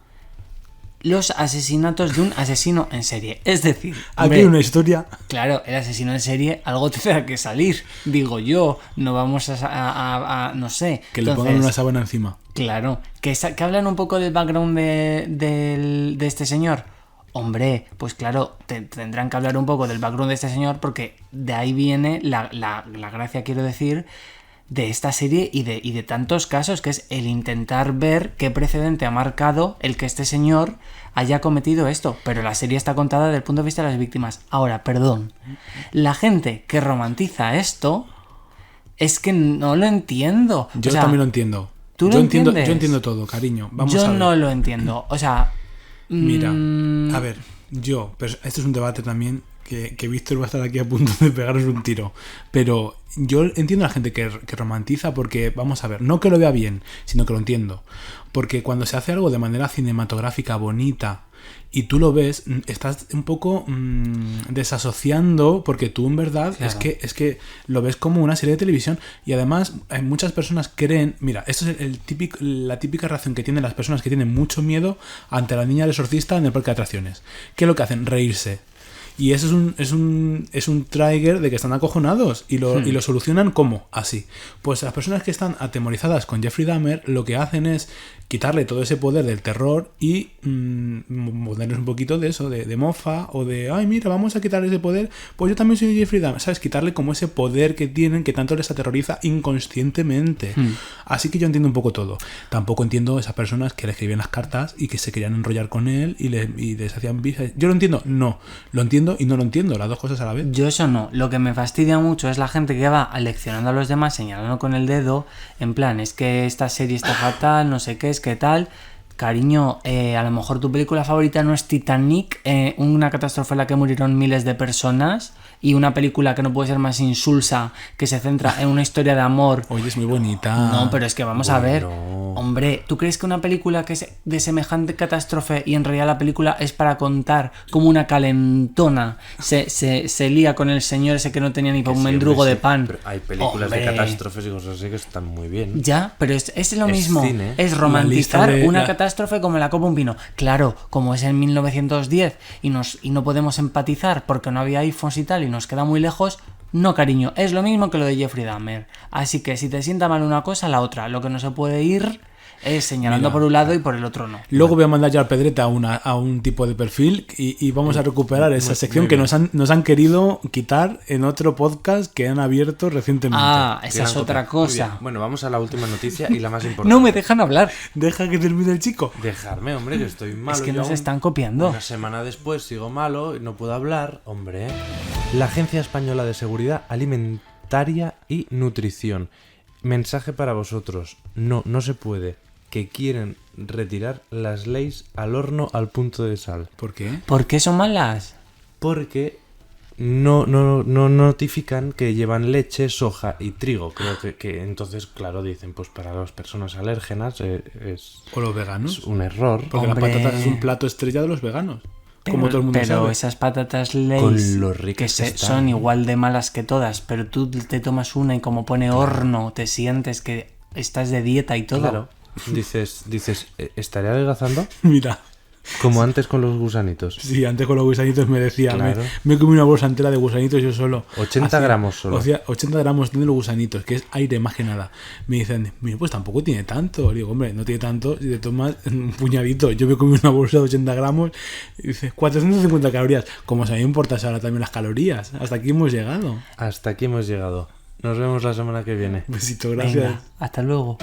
los asesinatos de un asesino en serie. Es decir, Aquí hombre, hay una historia. claro, el asesino en serie, algo tendrá que salir, digo yo. No vamos a no sé. Que le Entonces, pongan una sábana encima. claro, que hablan un poco del background de este señor. Hombre, pues claro, tendrán que hablar un poco del background de este señor, porque de ahí viene la gracia, quiero decir, de esta serie y de tantos casos, que es el intentar ver qué precedente ha marcado el que este señor haya cometido esto. Pero la serie está contada desde el punto de vista de las víctimas. Ahora, perdón, la gente que romantiza esto es que no lo entiendo. Yo O sea, también lo entiendo. ¿tú lo yo entiendo, entiendes? yo entiendo todo, cariño. Vamos yo a ver. no lo entiendo. O sea, Mira, a ver, pero esto es un debate también que Víctor va a estar aquí a punto de pegarnos un tiro. Pero yo entiendo a la gente que romantiza porque, vamos a ver, no que lo vea bien, sino que lo entiendo. Porque cuando se hace algo de manera cinematográfica bonita y tú lo ves, estás un poco desasociando, porque tú en verdad Claro. es que lo ves como una serie de televisión. Y además muchas personas creen, mira, esto es la típica reacción que tienen las personas que tienen mucho miedo ante la niña del exorcista en el parque de atracciones. ¿Qué es lo que hacen? Reírse. Y eso es un trigger de que están acojonados y lo solucionan ¿cómo? Así. Pues las personas que están atemorizadas con Jeffrey Dahmer lo que hacen es quitarle todo ese poder del terror y ponerles un poquito de eso, de mofa o de, ay, mira, vamos a quitarle ese poder, pues yo también soy Jeffrey Dahmer, ¿sabes? Quitarle como ese poder que tienen que tanto les aterroriza inconscientemente. Así que yo entiendo un poco todo. Tampoco entiendo esas personas que le escribían las cartas y que se querían enrollar con él y les hacían visas. ¿Yo lo entiendo? No. Lo entiendo y no lo entiendo, las dos cosas a la vez. yo eso no. Lo que me fastidia mucho es la gente que va aleccionando a los demás, señalando con el dedo, en plan, es que esta serie está fatal, no sé qué, es que tal. Cariño, a lo mejor tu película favorita no es Titanic, una catástrofe en la que murieron miles de personas, y una película que no puede ser más insulsa, que se centra en una historia de amor. Oye, es muy bonita. No, pero es que vamos a ver. Bueno. Hombre, ¿tú crees que una película que es de semejante catástrofe y en realidad la película es para contar cómo una calentona se lía con el señor ese que no tenía ni para un Sí, mendrugo hombre, de sí, pan? pero hay películas Hombre. de catástrofes y cosas así que están muy bien. Ya, pero es lo Es mismo. cine. Es La romantizar lista de una la- catástrofe como la copa un vino. Claro, como es en 1910 y no podemos empatizar porque no había iPhones y tal y nos queda muy lejos. No, cariño, es lo mismo que lo de Jeffrey Dahmer. Así que si te sienta mal una cosa, la otra. Lo que no se puede ir es señalando Mira. por un lado y por el otro no. Luego voy a mandar ya al Pedrete a un tipo de perfil y vamos a recuperar esa sección muy que bien. nos han querido quitar en otro podcast que han abierto recientemente. Ah, esa Gran es otra copia. Muy cosa. bien. Bueno, vamos a la última noticia y la más importante. No me dejan hablar. Deja que termine el chico. Dejarme, hombre, que estoy malo. Es que yo nos aún. están copiando. Una semana después sigo malo y no puedo hablar, hombre. La Agencia Española de Seguridad Alimentaria y Nutrición. Mensaje para vosotros. No se puede. Que quieren retirar las leyes al horno al punto de sal. ¿Por qué? ¿Por qué son malas? Porque no notifican que llevan leche, soja y trigo. Creo que entonces, claro, dicen, pues para las personas alérgenas es ¿O los veganos? un error. Porque Hombre. las patatas es un plato estrella de los veganos. Como todo el mundo pero sabe. esas patatas Lay's Con lo ricas que que están. son igual de malas que todas, pero tú te tomas una y como pone horno, te sientes que estás de dieta y todo. Claro. Dices, ¿estaré adelgazando? Mira, Como antes con los gusanitos. sí, antes con los gusanitos me decía, Claro. me comí una bolsa entera de gusanitos yo solo. 80 gramos solo. O sea, 80 gramos tiene los gusanitos, que es aire más que nada. Me dicen, mira, pues tampoco tiene tanto. Digo, hombre, no tiene tanto si te tomas un puñadito. Yo me comí una bolsa de 80 gramos y dices, 450 calorías. Como si a mí me importase ahora también las calorías. Hasta aquí hemos llegado. Hasta aquí hemos llegado. Nos vemos la semana que viene. Besito, gracias. Venga, hasta luego.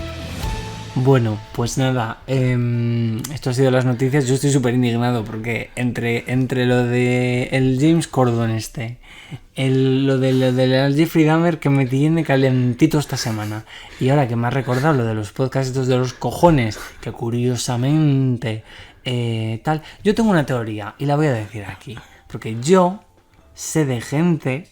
Bueno, pues nada, esto ha sido las noticias. Yo estoy súper indignado porque entre lo de el James Corden lo del Jeffrey Dahmer que me tiene calentito esta semana, y ahora que me ha recordado lo de los podcasts estos de los cojones, que curiosamente tal, yo tengo una teoría y la voy a decir aquí, porque yo sé de gente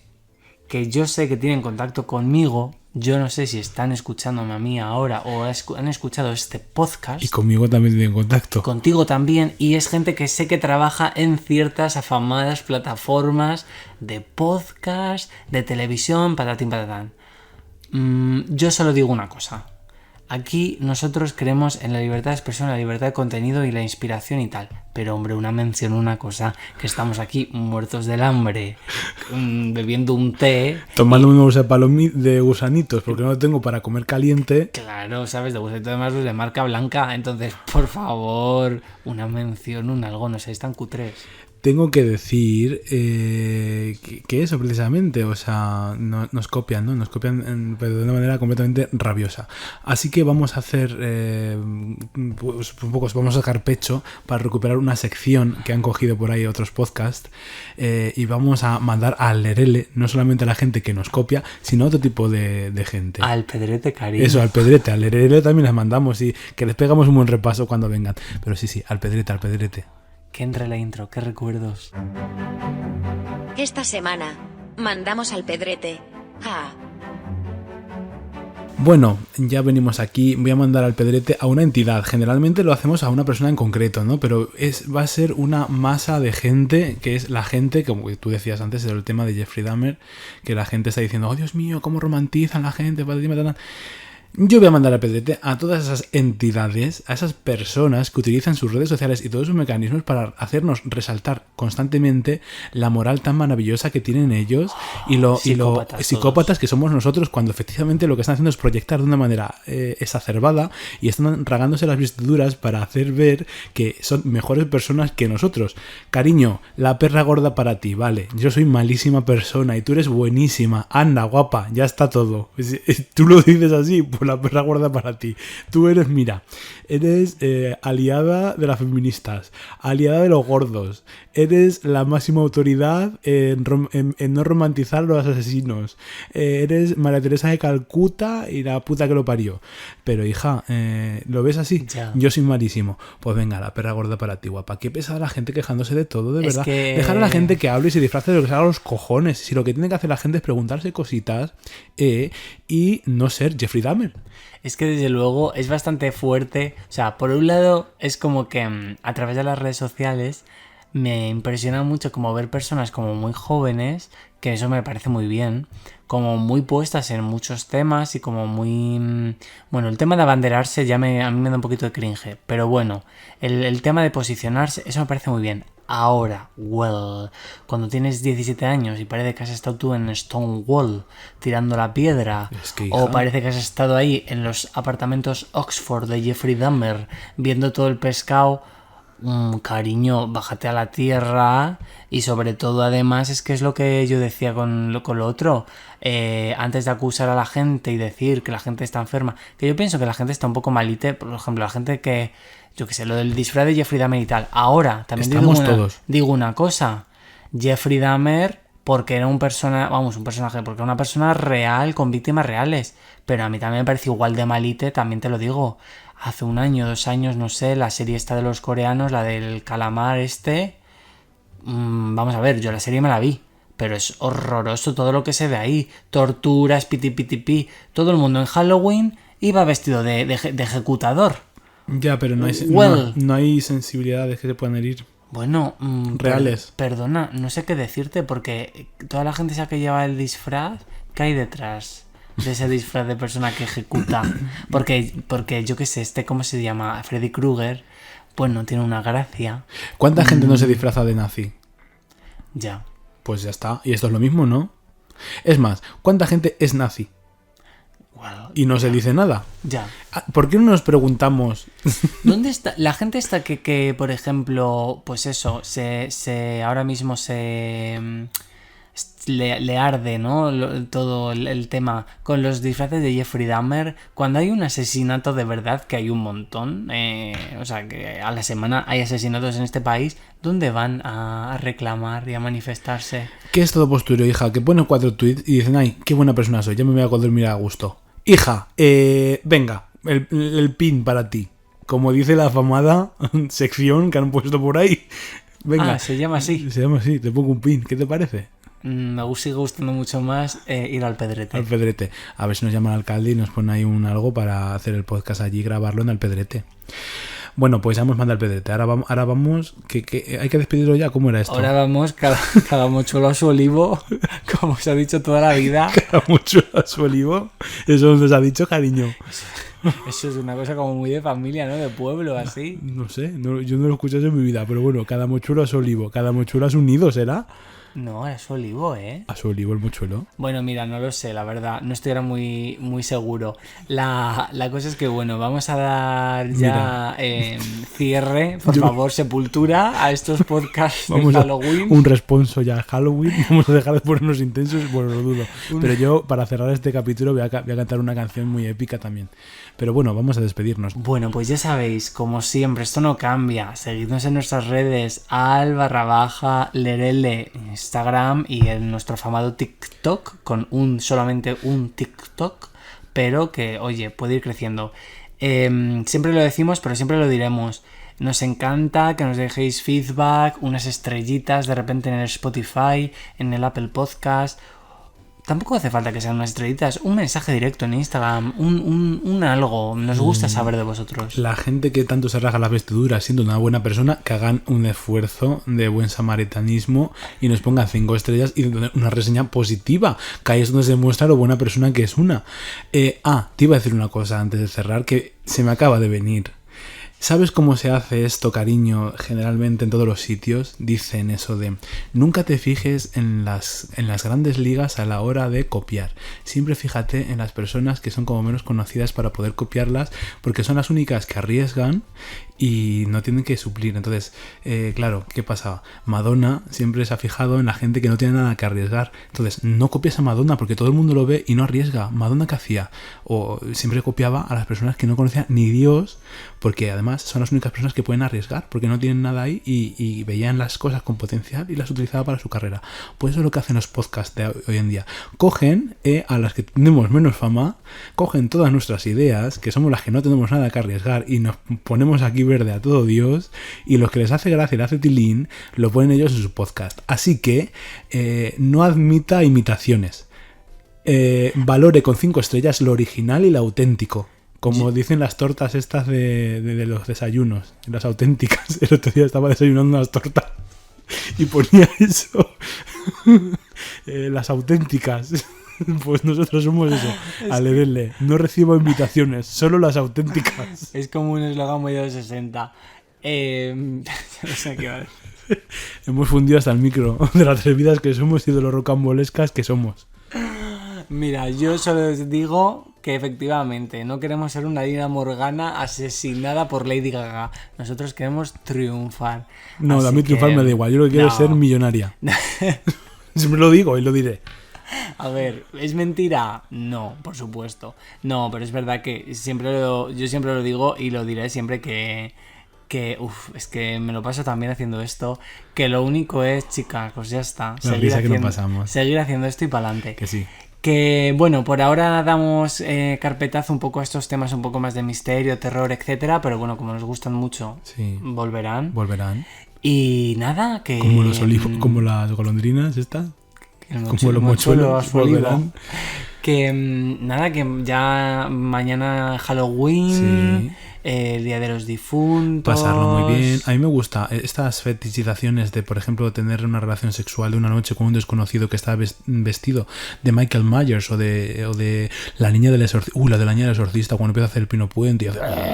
que yo sé que tienen contacto conmigo. Yo no sé si están escuchándome a mí ahora o han escuchado este podcast. Y conmigo también tienen contacto. Contigo también. Y es gente que sé que trabaja en ciertas afamadas plataformas de podcast, de televisión, patatín patatán. Yo solo digo una cosa. Aquí nosotros creemos en la libertad de expresión, la libertad de contenido y la inspiración y tal. Pero hombre, una mención, una cosa, que estamos aquí muertos del hambre, bebiendo un té. Tomando unos de gusanitos, porque no lo tengo para comer caliente. Claro, ¿sabes? De gusanito además de marca blanca. Entonces, por favor, una mención, un algo, no seáis tan cutres. Tengo que decir que eso precisamente, o sea, nos copian, ¿no? Nos copian pero de una manera completamente rabiosa. Así que vamos a hacer, pues un poco, vamos a sacar pecho para recuperar una sección que han cogido por ahí otros podcasts y vamos a mandar al Lerele, no solamente a la gente que nos copia, sino a otro tipo de gente. Al Pedrete, cariño. Eso, al Pedrete, al Lerele también les mandamos y que les pegamos un buen repaso cuando vengan. Pero sí, al Pedrete, al Pedrete. Que entre la intro, qué recuerdos. Esta semana, mandamos al Pedrete. Bueno, ya venimos aquí, voy a mandar al Pedrete a una entidad. Generalmente lo hacemos a una persona en concreto, ¿no? Pero va a ser una masa de gente, que es la gente, como tú decías antes, del tema de Jeffrey Dahmer, que la gente está diciendo, oh Dios mío, cómo romantizan la gente, Yo voy a mandar al Pedrete a todas esas entidades, a esas personas que utilizan sus redes sociales y todos sus mecanismos para hacernos resaltar constantemente la moral tan maravillosa que tienen ellos y lo psicópatas que somos nosotros, cuando efectivamente lo que están haciendo es proyectar de una manera exacerbada y están ragándose las vestiduras para hacer ver que son mejores personas que nosotros. Cariño, la perra gorda para ti, vale, yo soy malísima persona y tú eres buenísima, anda guapa, ya está todo. Tú lo dices así, pues la perra gorda para ti. Tú eres, mira, eres aliada de las feministas, aliada de los gordos, eres la máxima autoridad en no romantizar a los asesinos, eres María Teresa de Calcuta y la puta que lo parió. Pero hija, ¿lo ves así? Ya. Yo soy malísimo. Pues venga, la perra gorda para ti, guapa. Qué pesada la gente quejándose de todo, de verdad. Dejar a la gente que hable y se disfrace de lo que se haga los cojones. Si lo que tiene que hacer la gente es preguntarse cositas y no ser Jeffrey Dahmer. Es que desde luego es bastante fuerte. O sea, por un lado es como que a través de las redes sociales me impresiona mucho como ver personas como muy jóvenes, que eso me parece muy bien, como muy puestas en muchos temas y como muy... Bueno, el tema de abanderarse a mí me da un poquito de cringe, pero bueno, el tema de posicionarse, eso me parece muy bien. Ahora, cuando tienes 17 años y parece que has estado tú en Stonewall tirando la piedra, es que, hija, o parece que has estado ahí en los apartamentos Oxford de Jeffrey Dahmer viendo todo el pescado, cariño, bájate a la tierra. Y sobre todo, además, es que es lo que yo decía con lo otro, antes de acusar a la gente y decir que la gente está enferma, que yo pienso que la gente está un poco malite. Por ejemplo, la gente que, yo qué sé, lo del disfraz de Jeffrey Dahmer y tal. Ahora, también digo una cosa, Jeffrey Dahmer, porque era un personaje, porque era una persona real, con víctimas reales, pero a mí también me parece igual de malite, también te lo digo. Hace 1 año, 2 años, no sé, la serie esta de los coreanos, la del calamar vamos a ver, yo la serie me la vi, pero es horroroso todo lo que se ve ahí, torturas, piti, todo el mundo en Halloween iba vestido de ejecutador. Ya, pero no hay sensibilidades que se puedan herir. Bueno, reales. Perdona, no sé qué decirte, porque toda la gente esa que lleva el disfraz, ¿qué hay detrás de ese disfraz de persona que ejecuta? Porque yo qué sé, ¿cómo se llama? Freddy Krueger, pues no tiene una gracia. ¿Cuánta gente no se disfraza de nazi? Ya. Pues ya está. Y esto es lo mismo, ¿no? Es más, ¿cuánta gente es nazi? Y no se dice nada. Ya. ¿Por qué no nos preguntamos? ¿Dónde está la gente esta que por ejemplo, pues eso, ahora mismo se le arde, ¿no? Todo el tema con los disfraces de Jeffrey Dahmer. Cuando hay un asesinato de verdad, que hay un montón, o sea, que a la semana hay asesinatos en este país, ¿dónde van a reclamar y a manifestarse? ¿Qué es todo postureo, hija? Que ponen 4 tweets y dicen, ay, qué buena persona soy, ya me voy a dormir a gusto. Hija, venga, el pin para ti. Como dice la afamada sección que han puesto por ahí. Venga. Se llama así. Se llama así, te pongo un pin. ¿Qué te parece? Me sigue gustando mucho más ir al Pedrete. Al Pedrete. A ver si nos llama el alcalde y nos pone ahí algo para hacer el podcast allí y grabarlo en el Pedrete. Bueno, pues ya hemos mandado al Pedrete. Ahora vamos que hay que despedirlo ya. ¿Cómo era esto? Ahora vamos cada mochuelo a su olivo, como se ha dicho toda la vida. Cada mochuelo a su olivo. Eso nos ha dicho, cariño. Eso es una cosa como muy de familia, ¿no? De pueblo, así. No sé, yo no lo he escuchado en mi vida, pero bueno, cada mochuelo a su olivo. Cada mochuelo a su nido, ¿será? No, a su olivo, ¿eh? A su olivo el mochuelo. Bueno, mira, no lo sé, la verdad. No estoy ahora muy seguro. La cosa es que, bueno, vamos a dar ya cierre, por favor, sepultura a estos podcasts de Halloween. Un responso ya a Halloween. Vamos a dejar de ponernos intensos, bueno, lo dudo. Pero yo, para cerrar este capítulo, voy a cantar una canción muy épica también. Pero bueno, vamos a despedirnos. Bueno, pues ya sabéis, como siempre, esto no cambia. Seguidnos en nuestras redes, al_lerele, Instagram y en nuestro afamado TikTok, con solamente un TikTok, pero que, oye, puede ir creciendo. Siempre lo decimos, pero siempre lo diremos. Nos encanta que nos dejéis feedback, unas estrellitas de repente en el Spotify, en el Apple Podcast. Tampoco hace falta que sean unas estrellitas, un mensaje directo en Instagram, un algo. Nos gusta saber de vosotros. La gente que tanto se rasga las vestiduras siendo una buena persona, que hagan un esfuerzo de buen samaritanismo y nos pongan 5 estrellas y una reseña positiva, que ahí es donde se muestra lo buena persona que es una. Te iba a decir una cosa antes de cerrar, que se me acaba de venir. ¿Sabes cómo se hace esto, cariño? Generalmente en todos los sitios dicen eso de nunca te fijes en las grandes ligas a la hora de copiar. Siempre fíjate en las personas que son como menos conocidas para poder copiarlas, porque son las únicas que arriesgan y no tienen que suplir. Entonces, claro, ¿qué pasaba? Madonna siempre se ha fijado en la gente que no tiene nada que arriesgar. Entonces, no copias a Madonna porque todo el mundo lo ve y no arriesga. ¿Madonna qué hacía? O siempre copiaba a las personas que no conocían ni Dios, porque además son las únicas personas que pueden arriesgar, porque no tienen nada ahí y veían las cosas con potencial y las utilizaba para su carrera. Pues eso es lo que hacen los podcasts de hoy en día. Cogen a las que tenemos menos fama, cogen todas nuestras ideas, que somos las que no tenemos nada que arriesgar, y nos ponemos aquí verde a todo Dios, y los que les hace gracia y le hace tilín, lo ponen ellos en su podcast. Así que no admita imitaciones. Valore con 5 estrellas lo original y lo auténtico. Como dicen las tortas estas de los desayunos, las auténticas. El otro día estaba desayunando unas tortas y ponía eso. Las auténticas. Pues nosotros somos eso. Aleluya. No recibo invitaciones, solo las auténticas. Es como un eslogan muy de los 60. No sé qué va a decir. Hemos fundido hasta el micro de las atrevidas que somos y de lo rocambolescas que somos. Mira, yo solo os digo que efectivamente no queremos ser una Lina Morgana asesinada por Lady Gaga. Nosotros queremos triunfar. No, a mí triunfar me da igual. Yo lo que quiero es ser millonaria. Siempre lo digo y lo diré. A ver, ¿es mentira? No, por supuesto. No, pero es verdad que yo siempre lo digo y lo diré siempre que es que me lo paso también haciendo esto, que lo único es, chicas, pues ya está. Seguir haciendo esto y para adelante. Que sí. Que bueno, por ahora damos carpetazo un poco a estos temas un poco más de misterio, terror, etcétera, pero bueno, como nos gustan mucho, sí, volverán. Y nada, que... Como los olivos, como las golondrinas estas. Como los mochuelos volverán. Que nada, que ya mañana Halloween, sí, el Día de los Difuntos. Pasarlo muy bien. A mí me gusta estas fetichizaciones de, por ejemplo, tener una relación sexual de una noche con un desconocido que está vestido de Michael Myers o de la niña del exorcista. La de la niña del exorcista, cuando empieza a hacer el pino puente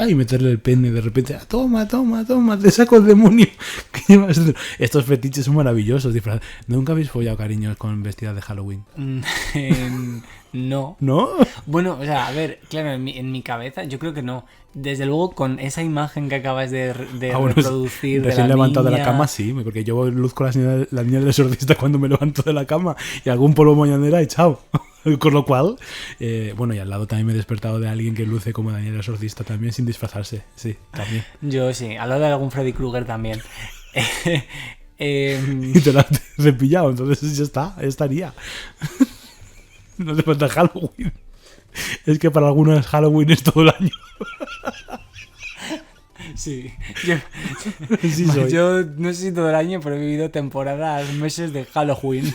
y meterle el pene y de repente, toma, te saco el demonio. Estos fetiches son maravillosos. ¿Nunca habéis follado, cariños, con vestidas de Halloween? No. ¿No? Bueno, o sea, a ver, claro, en mi cabeza yo creo que no. desde luego con esa imagen que acabas de Bueno, reproducir de recién la levantado de niña... la cama, sí, porque yo luzco la niña del exorcista cuando me levanto de la cama y algún polvo mañanera y chao. Con lo cual, bueno, y al lado también me he despertado de alguien que luce como Daniel el exorcista también sin disfrazarse, sí, también. Yo sí, al lado de algún Freddy Krueger también. Y te la has cepillado, entonces ya está, ya estaría. No hace falta Halloween. Es que para algunos Halloween es todo el año. Sí. Sí soy. Yo no sé si todo el año, pero he vivido temporadas, meses de Halloween.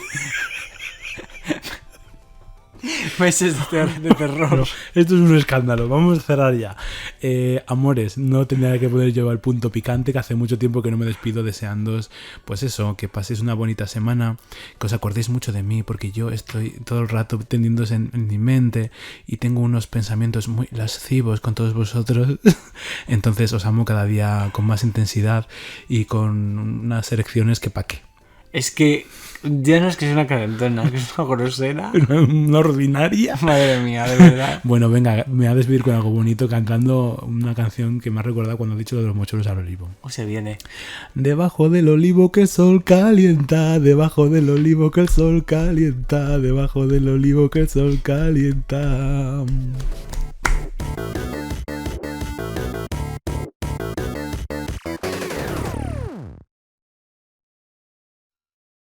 Meses de terror. No, esto es un escándalo. Vamos a cerrar ya. Amores, no tendría que poder llevar el punto picante, que hace mucho tiempo que no me despido deseándoos, pues eso, que paséis una bonita semana, que os acordéis mucho de mí, porque yo estoy todo el rato tendiéndose en mi mente y tengo unos pensamientos muy lascivos con todos vosotros. Entonces os amo cada día con más intensidad y con unas erecciones que pa' qué. Es que ya no es que sea una calentona, es que es una grosera. Una ordinaria. Madre mía, de verdad. Bueno, venga, me voy a despedir con algo bonito cantando una canción que me ha recordado cuando he dicho lo de los mochuelos al olivo. O se viene. Debajo del olivo que el sol calienta, debajo del olivo que el sol calienta, debajo del olivo que el sol calienta.